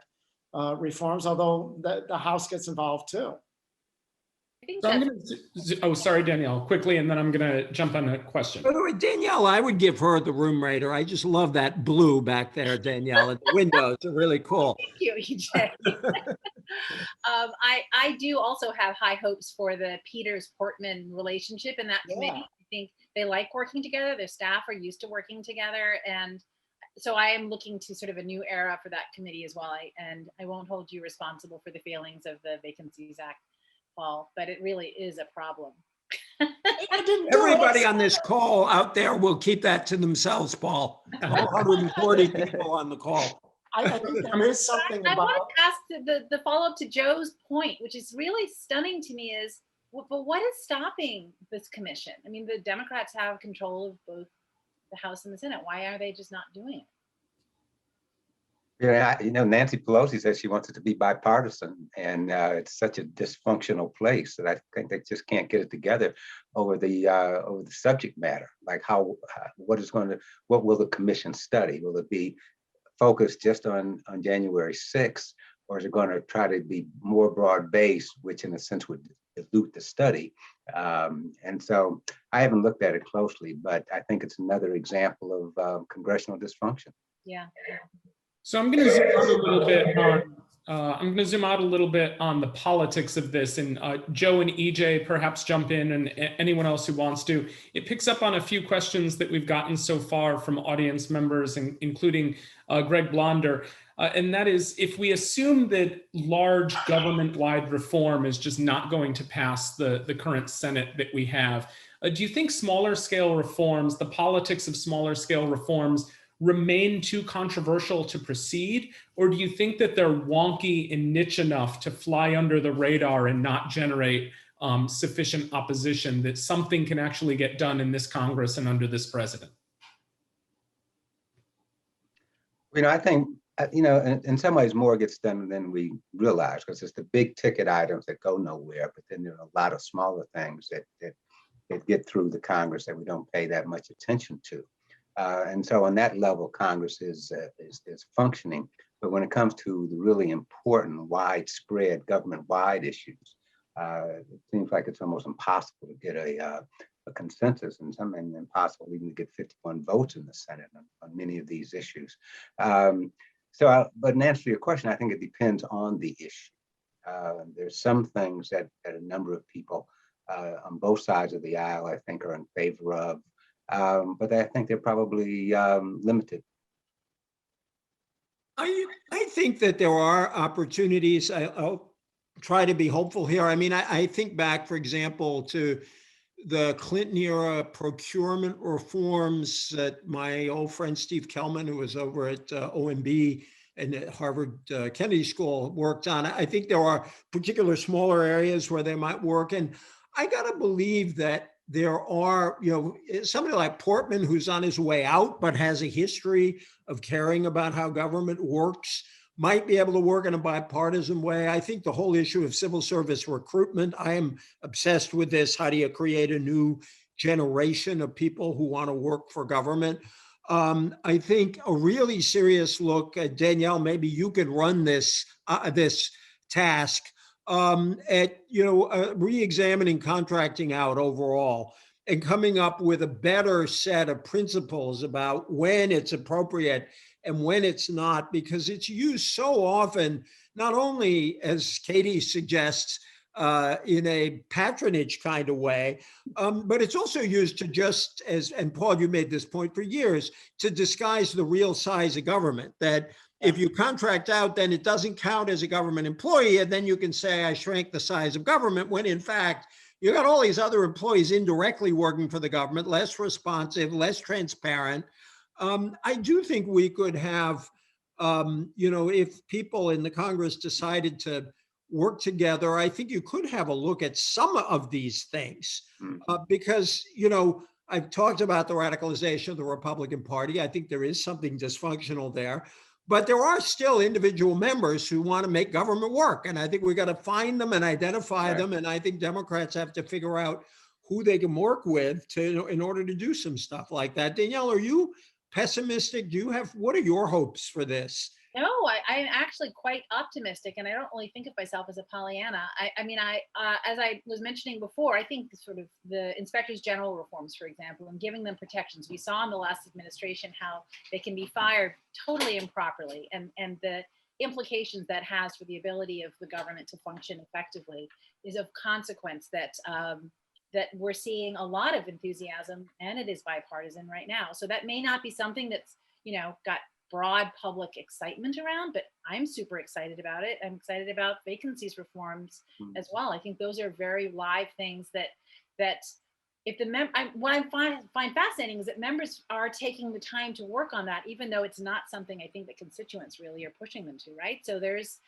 S3: reforms, although the House gets involved too.
S2: So I'm going to, oh, sorry, Danielle, quickly, and then I'm going to jump on a question.
S4: By the way, Danielle, I would give her the room rater. I just love that blue back there, Danielle, and the windows are really cool.
S6: Thank you, EJ. I do also have high hopes for the Peters-Portman relationship in that committee. I think they like working together. Their staff are used to working together. And so I am looking to sort of a new era for that committee as well. And I won't hold you responsible for the failings of the Vacancies Act, Paul, but it really is a problem.
S4: Everybody on this call out there will keep that to themselves, Paul. 140 people on the call.
S3: I think there is something about.
S6: I want to ask the follow-up to Joe's point, which is really stunning to me, is, but what is stopping this commission? I mean, the Democrats have control of both the House and the Senate. Why are they just not doing it?
S5: Yeah, Nancy Pelosi says she wants it to be bipartisan, and it's such a dysfunctional place that I think they just can't get it together over the subject matter. Like what will the commission study? Will it be focused just on January 6th, or is it going to try to be more broad-based, which in a sense would dilute the study? And so I haven't looked at it closely, but I think it's another example of congressional dysfunction.
S6: Yeah.
S2: So I'm going to zoom out a little bit on. I'm going to zoom out a little bit on the politics of this, and Joe and EJ perhaps jump in, and anyone else who wants to. It picks up on a few questions that we've gotten so far from audience members, including Greg Blonder, and that is, if we assume that large government-wide reform is just not going to pass the current Senate that we have, do you think smaller scale reforms, the politics of smaller scale reforms, remain too controversial to proceed? Or do you think that they're wonky and niche enough to fly under the radar and not generate sufficient opposition that something can actually get done in this Congress and under this president?
S5: I think, in some ways more gets done than we realize, because it's the big ticket items that go nowhere, but then there are a lot of smaller things that get through the Congress that we don't pay that much attention to. And so on that level, Congress is functioning. But when it comes to the really important, widespread, government-wide issues, it seems like it's almost impossible to get a consensus, and impossible even to get 51 votes in the Senate on many of these issues. But in answer to your question, I think it depends on the issue. There's some things that a number of people on both sides of the aisle, I think, are in favor of. But I think they're probably limited.
S4: I think that there are opportunities. I'll try to be hopeful here. I mean, I think back, for example, to the Clinton era procurement reforms that my old friend Steve Kellman, who was over at OMB and at Harvard Kennedy School, worked on. I think there are particular smaller areas where they might work. And I got to believe that there are, somebody like Portman, who's on his way out, but has a history of caring about how government works, might be able to work in a bipartisan way. I think the whole issue of civil service recruitment, I am obsessed with this. How do you create a new generation of people who want to work for government? I think a really serious look at, Danielle, maybe you could run this task, at re-examining contracting out overall and coming up with a better set of principles about when it's appropriate and when it's not, because it's used so often, not only, as Katie suggests, in a patronage kind of way, but it's also used to just, and Paul, you made this point for years, to disguise the real size of government, that if you contract out, then it doesn't count as a government employee, and then you can say, I shrank the size of government, when in fact, You got all these other employees indirectly working for the government, less responsive, less transparent. I do think we could have, if people in the Congress decided to work together, I think you could have a look at some of these things because, I've talked about the radicalization of the Republican Party. I think there is something dysfunctional there, but there are still individual members who want to make government work. And I think we got to find them and identify them. And I think Democrats have to figure out who they can work with in order to do some stuff like that. Danielle, are you pessimistic? What are your hopes for this?
S6: No, I'm actually quite optimistic, and I don't really think of myself as a Pollyanna. As I was mentioning before, I think sort of the inspectors general reforms, for example, and giving them protections. We saw in the last administration how they can be fired totally improperly, and the implications that has for the ability of the government to function effectively is of consequence that we're seeing a lot of enthusiasm, and it is bipartisan right now. So that may not be something that's, got broad public excitement around, but I'm super excited about it. I'm excited about vacancies reforms as well. I think those are very live things that if what I find fascinating is that members are taking the time to work on that, even though it's not something I think that constituents really are pushing them to, right? So there is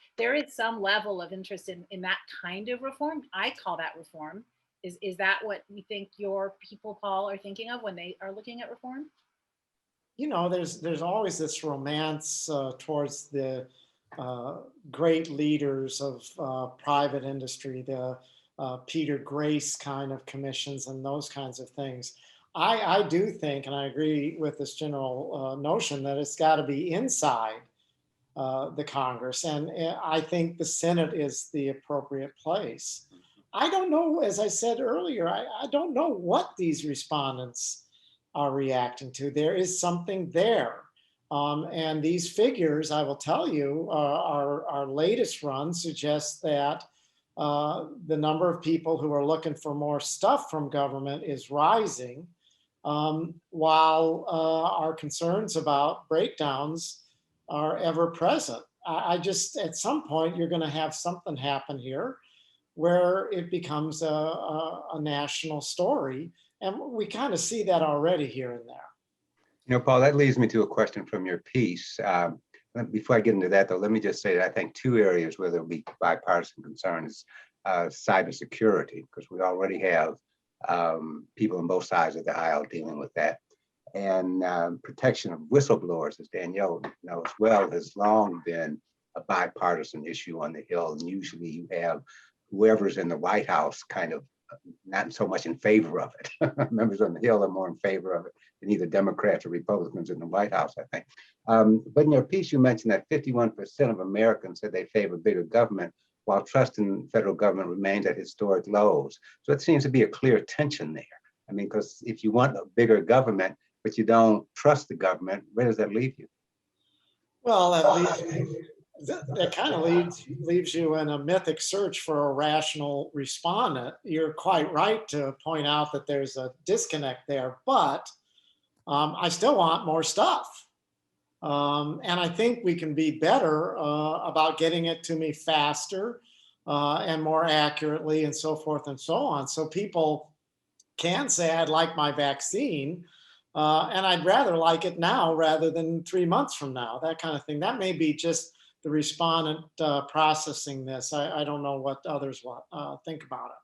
S6: some level of interest in that kind of reform. I call that reform. Is that what you think your people, Paul, are thinking of when they are looking at reform?
S3: There's always this romance towards the great leaders of private industry, the Peter Grace kind of commissions and those kinds of things. I do think, and I agree with this general notion, that it's got to be inside the Congress. And I think the Senate is the appropriate place. I don't know, as I said earlier, I don't know what these respondents are reacting to. There is something there. And these figures, I will tell you, our latest run suggests that the number of people who are looking for more stuff from government is rising, while our concerns about breakdowns are ever present. I just, at some point, you're going to have something happen here where it becomes a national story. And we kind of see that already here and there.
S5: Paul, that leads me to a question from your piece. Before I get into that, though, let me just say that I think two areas where there'll be bipartisan concern is cybersecurity, because we already have people on both sides of the aisle dealing with that. And protection of whistleblowers, as Danielle knows well, has long been a bipartisan issue on the Hill. And usually you have whoever's in the White House kind of not so much in favor of it. Members on the Hill are more in favor of it than either Democrats or Republicans in the White House, I think. But in your piece, you mentioned that 51% of Americans said they favor bigger government, while trust in federal government remains at historic lows. So it seems to be a clear tension there. I mean, because if you want a bigger government, but you don't trust the government, where does that leave you?
S3: Well, that kind of leaves you in a mythic search for a rational respondent. You're quite right to point out that there's a disconnect there, but I still want more stuff. And I think we can be better about getting it to me faster and more accurately and so forth and so on. So people can say, I'd like my vaccine, and I'd rather like it now rather than 3 months from now, that kind of thing. That may be just the respondent processing this. I don't know what others think about it.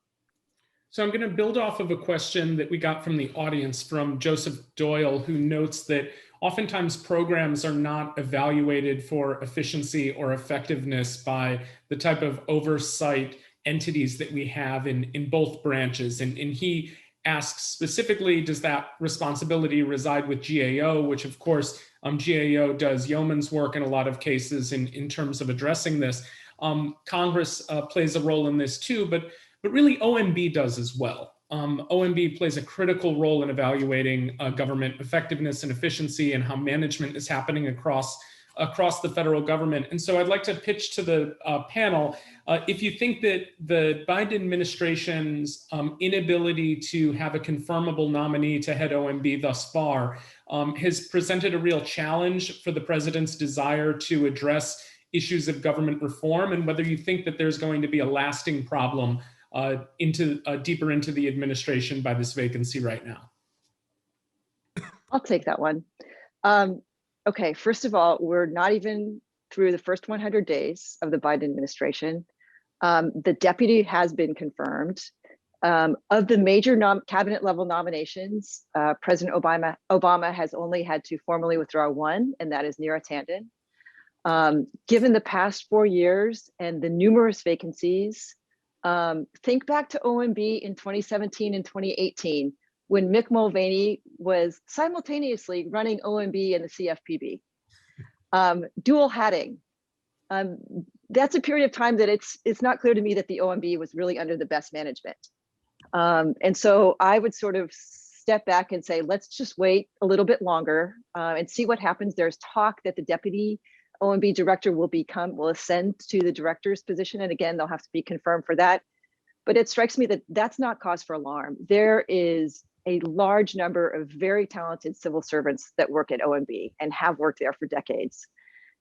S2: So I'm going to build off of a question that we got from the audience from Joseph Doyle, who notes that oftentimes programs are not evaluated for efficiency or effectiveness by the type of oversight entities that we have in both branches. And he asks specifically, does that responsibility reside with GAO, which of course GAO does yeoman's work in a lot of cases in terms of addressing this. Congress plays a role in this too, but really OMB does as well. OMB plays a critical role in evaluating government effectiveness and efficiency and how management is happening across the federal government. And so I'd like to pitch to the panel, if you think that the Biden administration's inability to have a confirmable nominee to head OMB thus far has presented a real challenge for the president's desire to address issues of government reform, and whether you think that there's going to be a lasting problem deeper into the administration by this vacancy right now?
S7: I'll take that one. Okay, first of all, we're not even through the first 100 days of the Biden administration. The deputy has been confirmed. Of the major cabinet level nominations, President Obama has only had to formally withdraw one, and that is Neera Tanden. Given the past 4 years and the numerous vacancies, think back to OMB in 2017 and 2018, when Mick Mulvaney was simultaneously running OMB and the CFPB. Dual hatting. That's a period of time that it's not clear to me that the OMB was really under the best management. And so I would sort of step back and say, let's just wait a little bit longer and see what happens. There's talk that the deputy OMB director will ascend to the director's position. And again, they'll have to be confirmed for that. But it strikes me that that's not cause for alarm. There is a large number of very talented civil servants that work at OMB and have worked there for decades.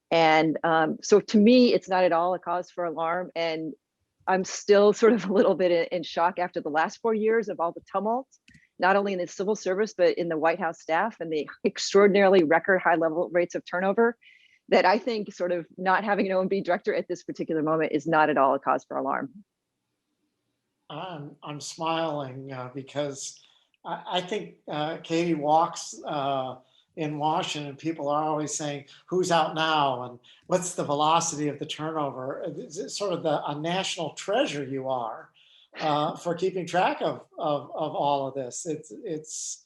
S7: And so to me, it's not at all a cause for alarm. And I'm still sort of a little bit in shock after the last 4 years of all the tumult, not only in the civil service, but in the White House staff and the extraordinarily record high level rates of turnover, that I think sort of not having an OMB director at this particular moment is not at all a cause for alarm.
S3: I'm smiling because I think Katie walks in Washington, people are always saying, who's out now? And what's the velocity of the turnover? It's sort of a national treasure you are for keeping track of all of this. It's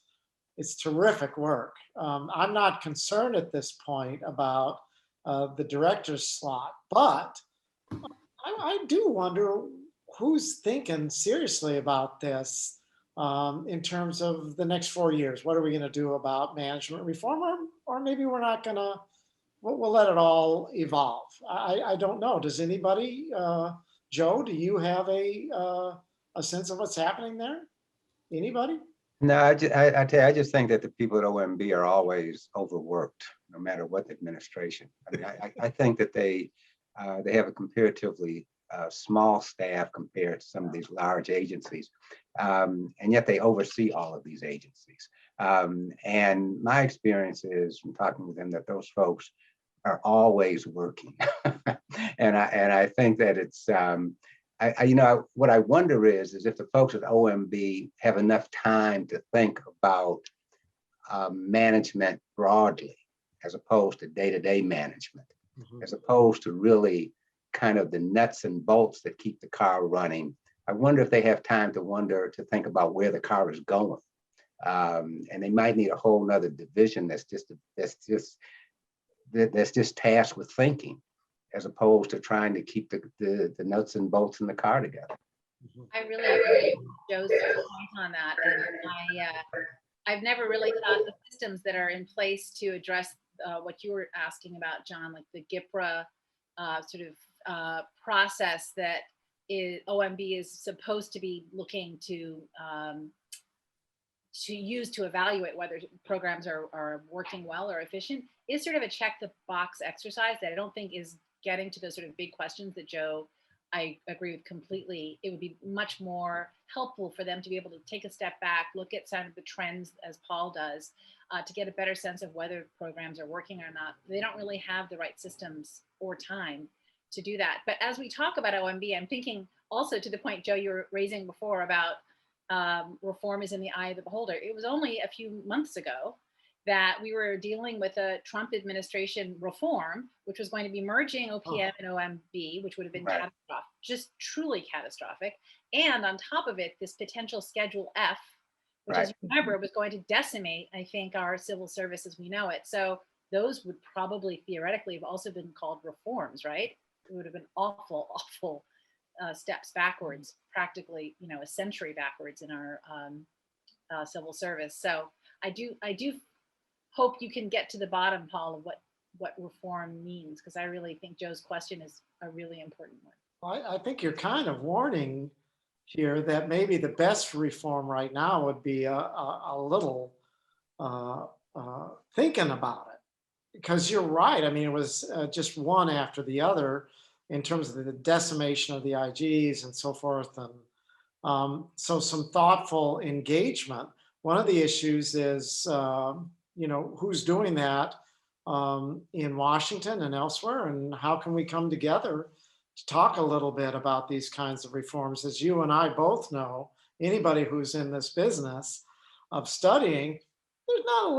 S3: terrific work. I'm not concerned at this point about the director's slot, but I do wonder who's thinking seriously about this in terms of the next 4 years. What are we going to do about management reform? Or maybe we're not going to, we'll let it all evolve. I don't know. Does anybody, Joe, do you have a sense of what's happening there? Anybody?
S5: No, I tell you, I just think that the people at OMB are always overworked, no matter what the administration. I mean, I think that they have a comparatively small staff compared to some of these large agencies, and yet they oversee all of these agencies. And my experience is from talking with them that those folks are always working, and I think that it's. What I wonder is if the folks at OMB have enough time to think about management broadly, as opposed to day-to-day management, as opposed to really kind of the nuts and bolts that keep the car running. I wonder if they have time to think about where the car is going. And they might need a whole nother division that's just tasked with thinking, as opposed to trying to keep the nuts and bolts in the car together.
S6: I really agree with Joe's point on that. And I've never really thought the systems that are in place to address what you were asking about, John, like the GIPRA process that OMB is supposed to be looking to use to evaluate whether programs are working well or efficient, is sort of a check the box exercise that I don't think is getting to those sort of big questions that Joe, I agree with completely. It would be much more helpful for them to be able to take a step back, look at some of the trends as Paul does, to get a better sense of whether programs are working or not. They don't really have the right systems or time to do that. But as we talk about OMB, I'm thinking also to the point, Joe, you were raising before about reform is in the eye of the beholder. It was only a few months ago that we were dealing with a Trump administration reform, which was going to be merging OPM and OMB, which would have been catastrophic, just truly catastrophic. And on top of it, this potential Schedule F, which as you remember, was going to decimate, I think, our civil service as we know it. So those would probably theoretically have also been called reforms, right? It would have been awful, awful steps backwards, practically, a century backwards in our civil service. So I do hope you can get to the bottom, Paul, of what reform means, because I really think Joe's question is a really important one.
S3: I think you're kind of warning here that maybe the best reform right now would be a little thinking about it, because you're right. I mean, it was just one after the other in terms of the decimation of the IGs and so forth. So some thoughtful engagement. One of the issues is, who's doing that in Washington and elsewhere, and how can we come together to talk a little bit about these kinds of reforms? As you and I both know, anybody who's in this business of studying, there's not a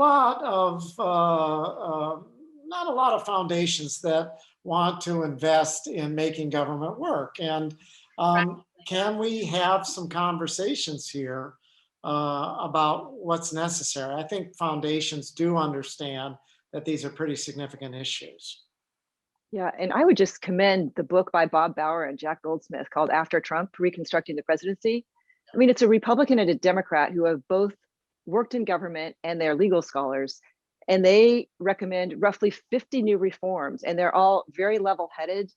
S3: lot of foundations that want to invest in making government work. And can we have some conversations here about what's necessary? I think foundations do understand that these are pretty significant issues.
S7: Yeah, and I would just commend the book by Bob Bauer and Jack Goldsmith called After Trump, Reconstructing the Presidency. I mean, it's a Republican and a Democrat who have both worked in government and they're legal scholars. And they recommend roughly 50 new reforms, and they're all very level-headed.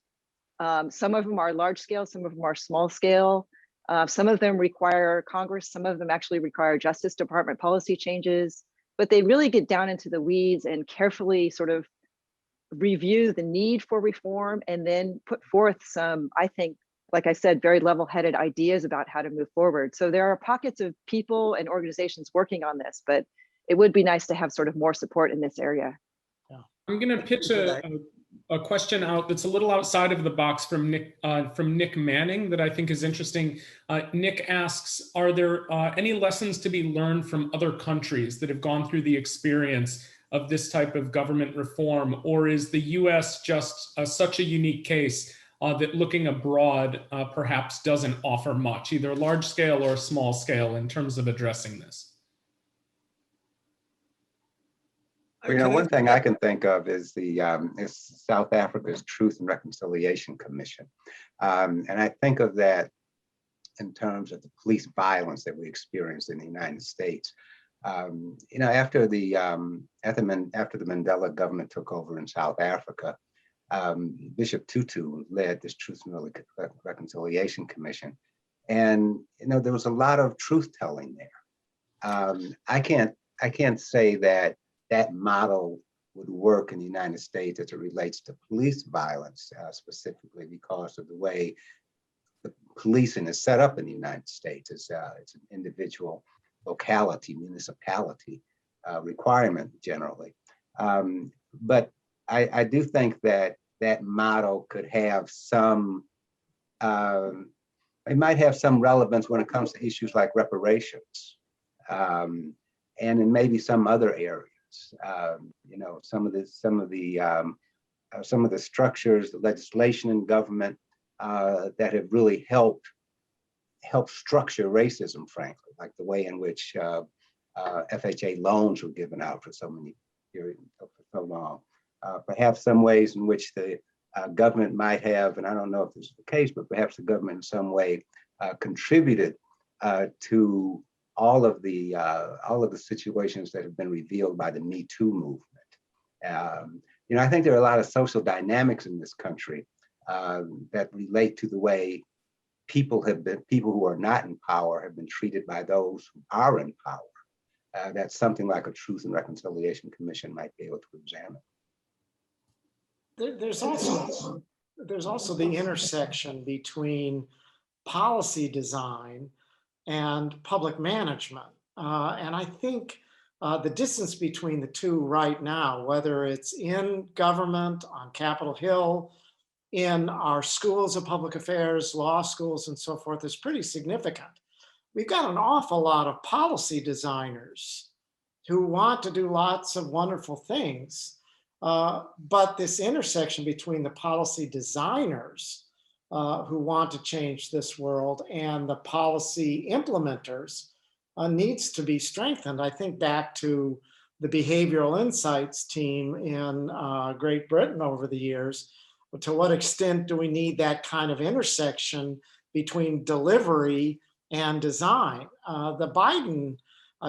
S7: Some of them are large scale, some of them are small scale. Some of them require Congress, some of them actually require Justice Department policy changes, but they really get down into the weeds and carefully sort of review the need for reform and then put forth some, I think, like I said, very level-headed ideas about how to move forward. So there are pockets of people and organizations working on this, but it would be nice to have sort of more support in this area.
S2: Yeah. I'm going to pitch a question out that's a little outside of the box from Nick Manning that I think is interesting. Nick asks, are there any lessons to be learned from other countries that have gone through the experience of this type of government reform, or is the US just such a unique case that looking abroad perhaps doesn't offer much, either large scale or small scale, in terms of addressing this?
S5: Well, one thing I can think of is is South Africa's Truth and Reconciliation Commission, and I think of that in terms of the police violence that we experienced in the United States. After the Mandela government took over in South Africa, Bishop Tutu led this Truth and Reconciliation Commission, and there was a lot of truth telling there. I can't say that model would work in the United States as it relates to police violence, specifically because of the way the policing is set up in the United States. It's an individual locality, municipality requirement generally. But I do think that model could have some, it might have some relevance when it comes to issues like reparations, and in maybe some other areas. Some of the structures, the legislation in government that have really helped structure racism, frankly, like the way in which FHA loans were given out for so long. Perhaps some ways in which the government might have, and I don't know if this is the case, but perhaps the government in some way contributed to all of the situations that have been revealed by the Me Too movement. I think there are a lot of social dynamics in this country that relate to the way people who are not in power have been treated by those who are in power. That's something like a Truth and Reconciliation Commission might be able to examine.
S3: There's also the intersection between policy design and public management. And I think the distance between the two right now, whether it's in government, on Capitol Hill, in our schools of public affairs, law schools, and so forth, is pretty significant. We've got an awful lot of policy designers who want to do lots of wonderful things, but this intersection between the policy designers who want to change this world and the policy implementers needs to be strengthened. I think back to the behavioral insights team in Great Britain over the years. To what extent do we need that kind of intersection between delivery and design? The Biden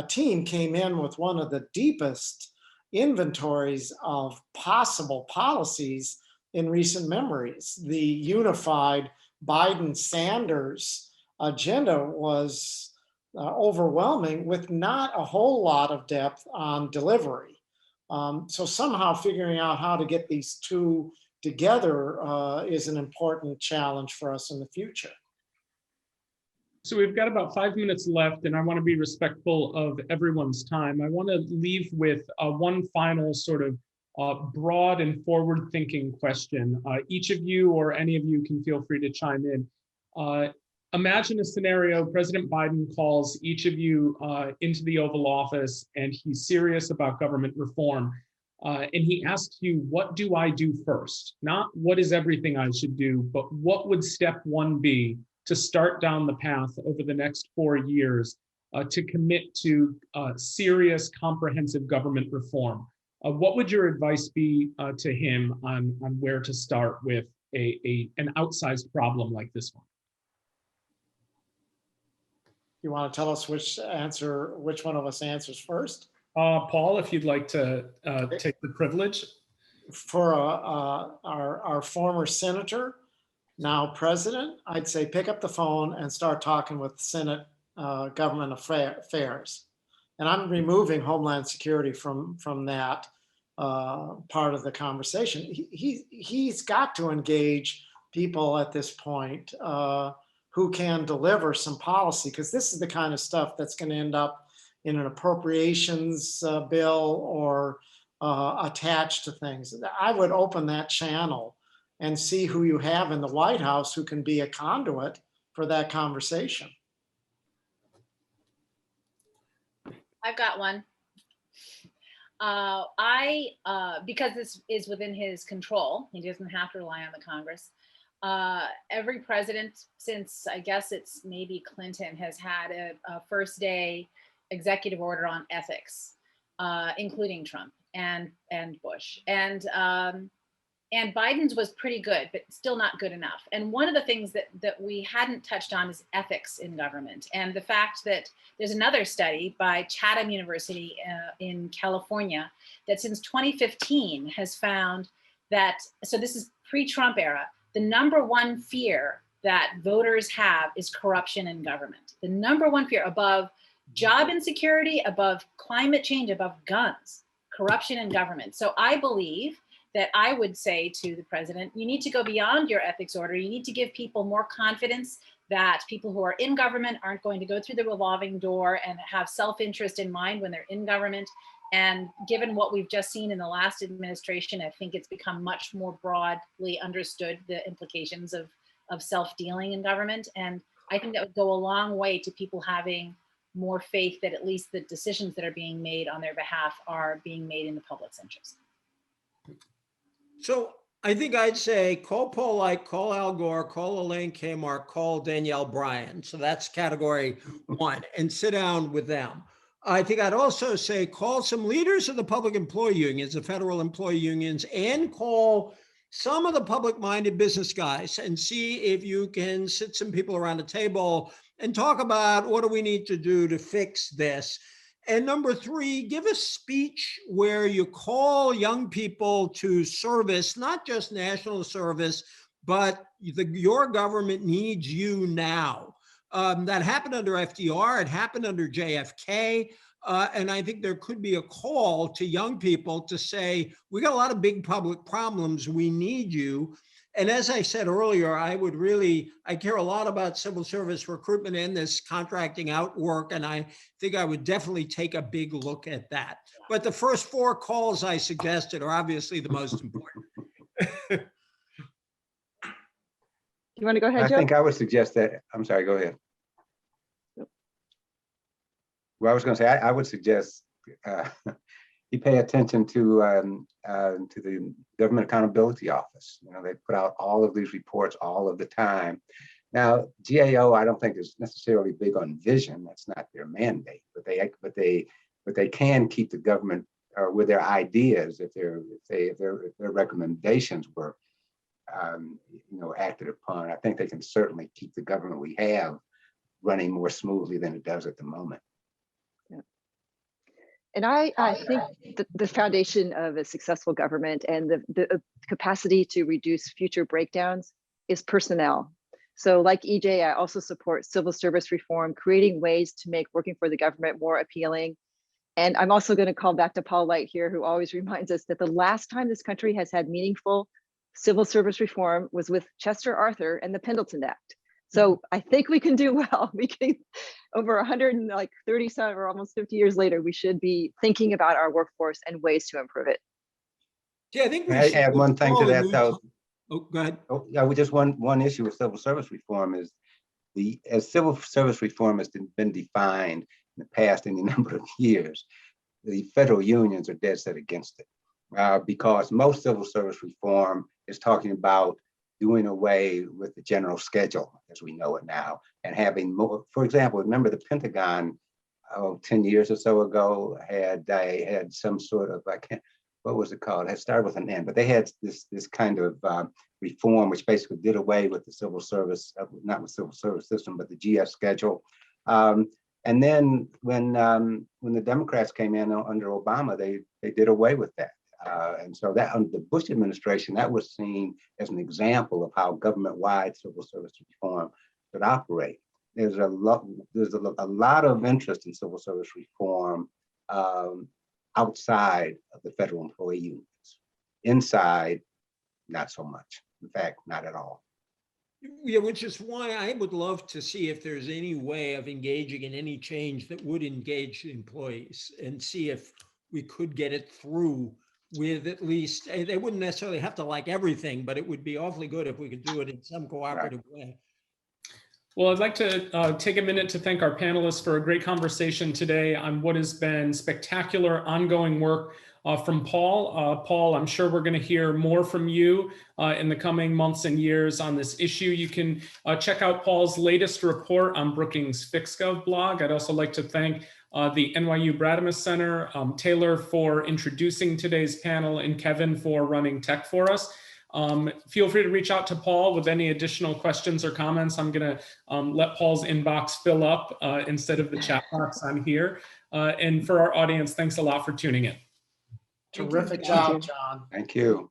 S3: team came in with one of the deepest inventories of possible policies in recent memories. The unified Biden-Sanders agenda was overwhelming, with not a whole lot of depth on delivery. So somehow figuring out how to get these two together is an important challenge for us in the future.
S2: So we've got about 5 minutes left, and I want to be respectful of everyone's time. I want to leave with one final sort of broad and forward-thinking question. Each of you or any of you can feel free to chime in. Imagine a scenario, President Biden calls each of you into the Oval Office, and he's serious about government reform. And he asks you, what do I do first? Not what is everything I should do, but what would step one be to start down the path over the next 4 years to commit to serious, comprehensive government reform? What would your advice be to him on where to start with an outsized problem like this one?
S3: You want to tell us which one of us answers first?
S2: Paul, if you'd like to take the privilege.
S3: For our former senator, now president, I'd say pick up the phone and start talking with Senate government affairs. And I'm removing Homeland Security from that part of the conversation. He's got to engage people at this point who can deliver some policy, because this is the kind of stuff that's going to end up in an appropriations bill or attached to things. I would open that channel and see who you have in the White House who can be a conduit for that conversation.
S6: I've got one. Because this is within his control, he doesn't have to rely on the Congress. Every president since, I guess it's maybe Clinton, has had a first day executive order on ethics, including Trump and Bush. And Biden's was pretty good, but still not good enough. And one of the things that we hadn't touched on is ethics in government, and the fact that there's another study by Chatham University in California that since 2015 has found that, so this is pre-Trump era, the number one fear that voters have is corruption in government. The number one fear, above job insecurity, above climate change, above guns, corruption in government. So I believe that I would say to the president, you need to go beyond your ethics order. You need to give people more confidence that people who are in government aren't going to go through the revolving door and have self-interest in mind when they're in government. And given what we've just seen in the last administration, I think it's become much more broadly understood, the implications of self-dealing in government. And I think that would go a long way to people having more faith that at least the decisions that are being made on their behalf are being made in the public's interest.
S4: So I think I'd say call Paul Light, call Al Gore, call Elaine Kmart, call Danielle Brian. So that's category one, and sit down with them. I think I'd also say call some leaders of the public employee unions, the federal employee unions, and call some of the public-minded business guys and see if you can sit some people around a table and talk about what do we need to do to fix this. And number three, give a speech where you call young people to service, not just national service, but your government needs you now. That happened under FDR, it happened under JFK. And I think there could be a call to young people to say, we got a lot of big public problems, we need you. And as I said earlier, I care a lot about civil service recruitment and this contracting out work. And I think I would definitely take a big look at that. But the first four calls I suggested are obviously the most important.
S7: You want to go ahead,
S5: I
S7: Joe?
S5: think I would suggest that, I'm sorry, go ahead. Well, I was going to say, I would suggest you pay attention to the Government Accountability Office. You know, they put out all of these reports all of the time. Now, GAO, I don't think is necessarily big on vision. That's not their mandate, but they can keep the government with their ideas if their recommendations were acted upon. I think they can certainly keep the government we have running more smoothly than it does at the moment.
S7: And I think the foundation of a successful government and the capacity to reduce future breakdowns is personnel. So like EJ, I also support civil service reform, creating ways to make working for the government more appealing. And I'm also going to call back to Paul Light here, who always reminds us that the last time this country has had meaningful civil service reform was with Chester Arthur and the Pendleton Act. So I think we can do well. We can, over 137 or almost 50 years later, we should be thinking about our workforce and ways to improve it.
S4: Yeah, I think we
S5: May I
S4: should
S5: add one thing to
S4: follow
S5: that,
S4: new-
S5: though?
S4: Oh, go ahead.
S5: Oh, yeah, we just one issue with civil service reform is as civil service reform has been defined in the past any number of years, the federal unions are dead set against it because most civil service reform is talking about doing away with the general schedule as we know it now and having more. For example, remember the Pentagon 10 years or so ago had some sort of, what was it called? It started with an N, but they had this kind of reform which basically did away with the civil service, not the civil service system, but the GS schedule. And then when the Democrats came in under Obama, they did away with that. And so that under the Bush administration, that was seen as an example of how government-wide civil service reform should operate. There's a lot of interest in civil service reform outside of the federal employee unions. Inside, not so much. In fact, not at all.
S4: Yeah, which is why I would love to see if there's any way of engaging in any change that would engage the employees and see if we could get it through with at least, they wouldn't necessarily have to like everything, but it would be awfully good if we could do it in some cooperative way.
S2: Well, I'd like to take a minute to thank our panelists for a great conversation today on what has been spectacular ongoing work from Paul. Paul, I'm sure we're going to hear more from you in the coming months and years on this issue. You can check out Paul's latest report on Brookings FixGov blog. I'd also like to thank the NYU Brademas Center, Taylor for introducing today's panel, and Kevin for running tech for us. Feel free to reach out to Paul with any additional questions or comments. I'm going to let Paul's inbox fill up instead of the chat box on here. And for our audience, thanks a lot for tuning in.
S3: Terrific job, John.
S5: Thank you.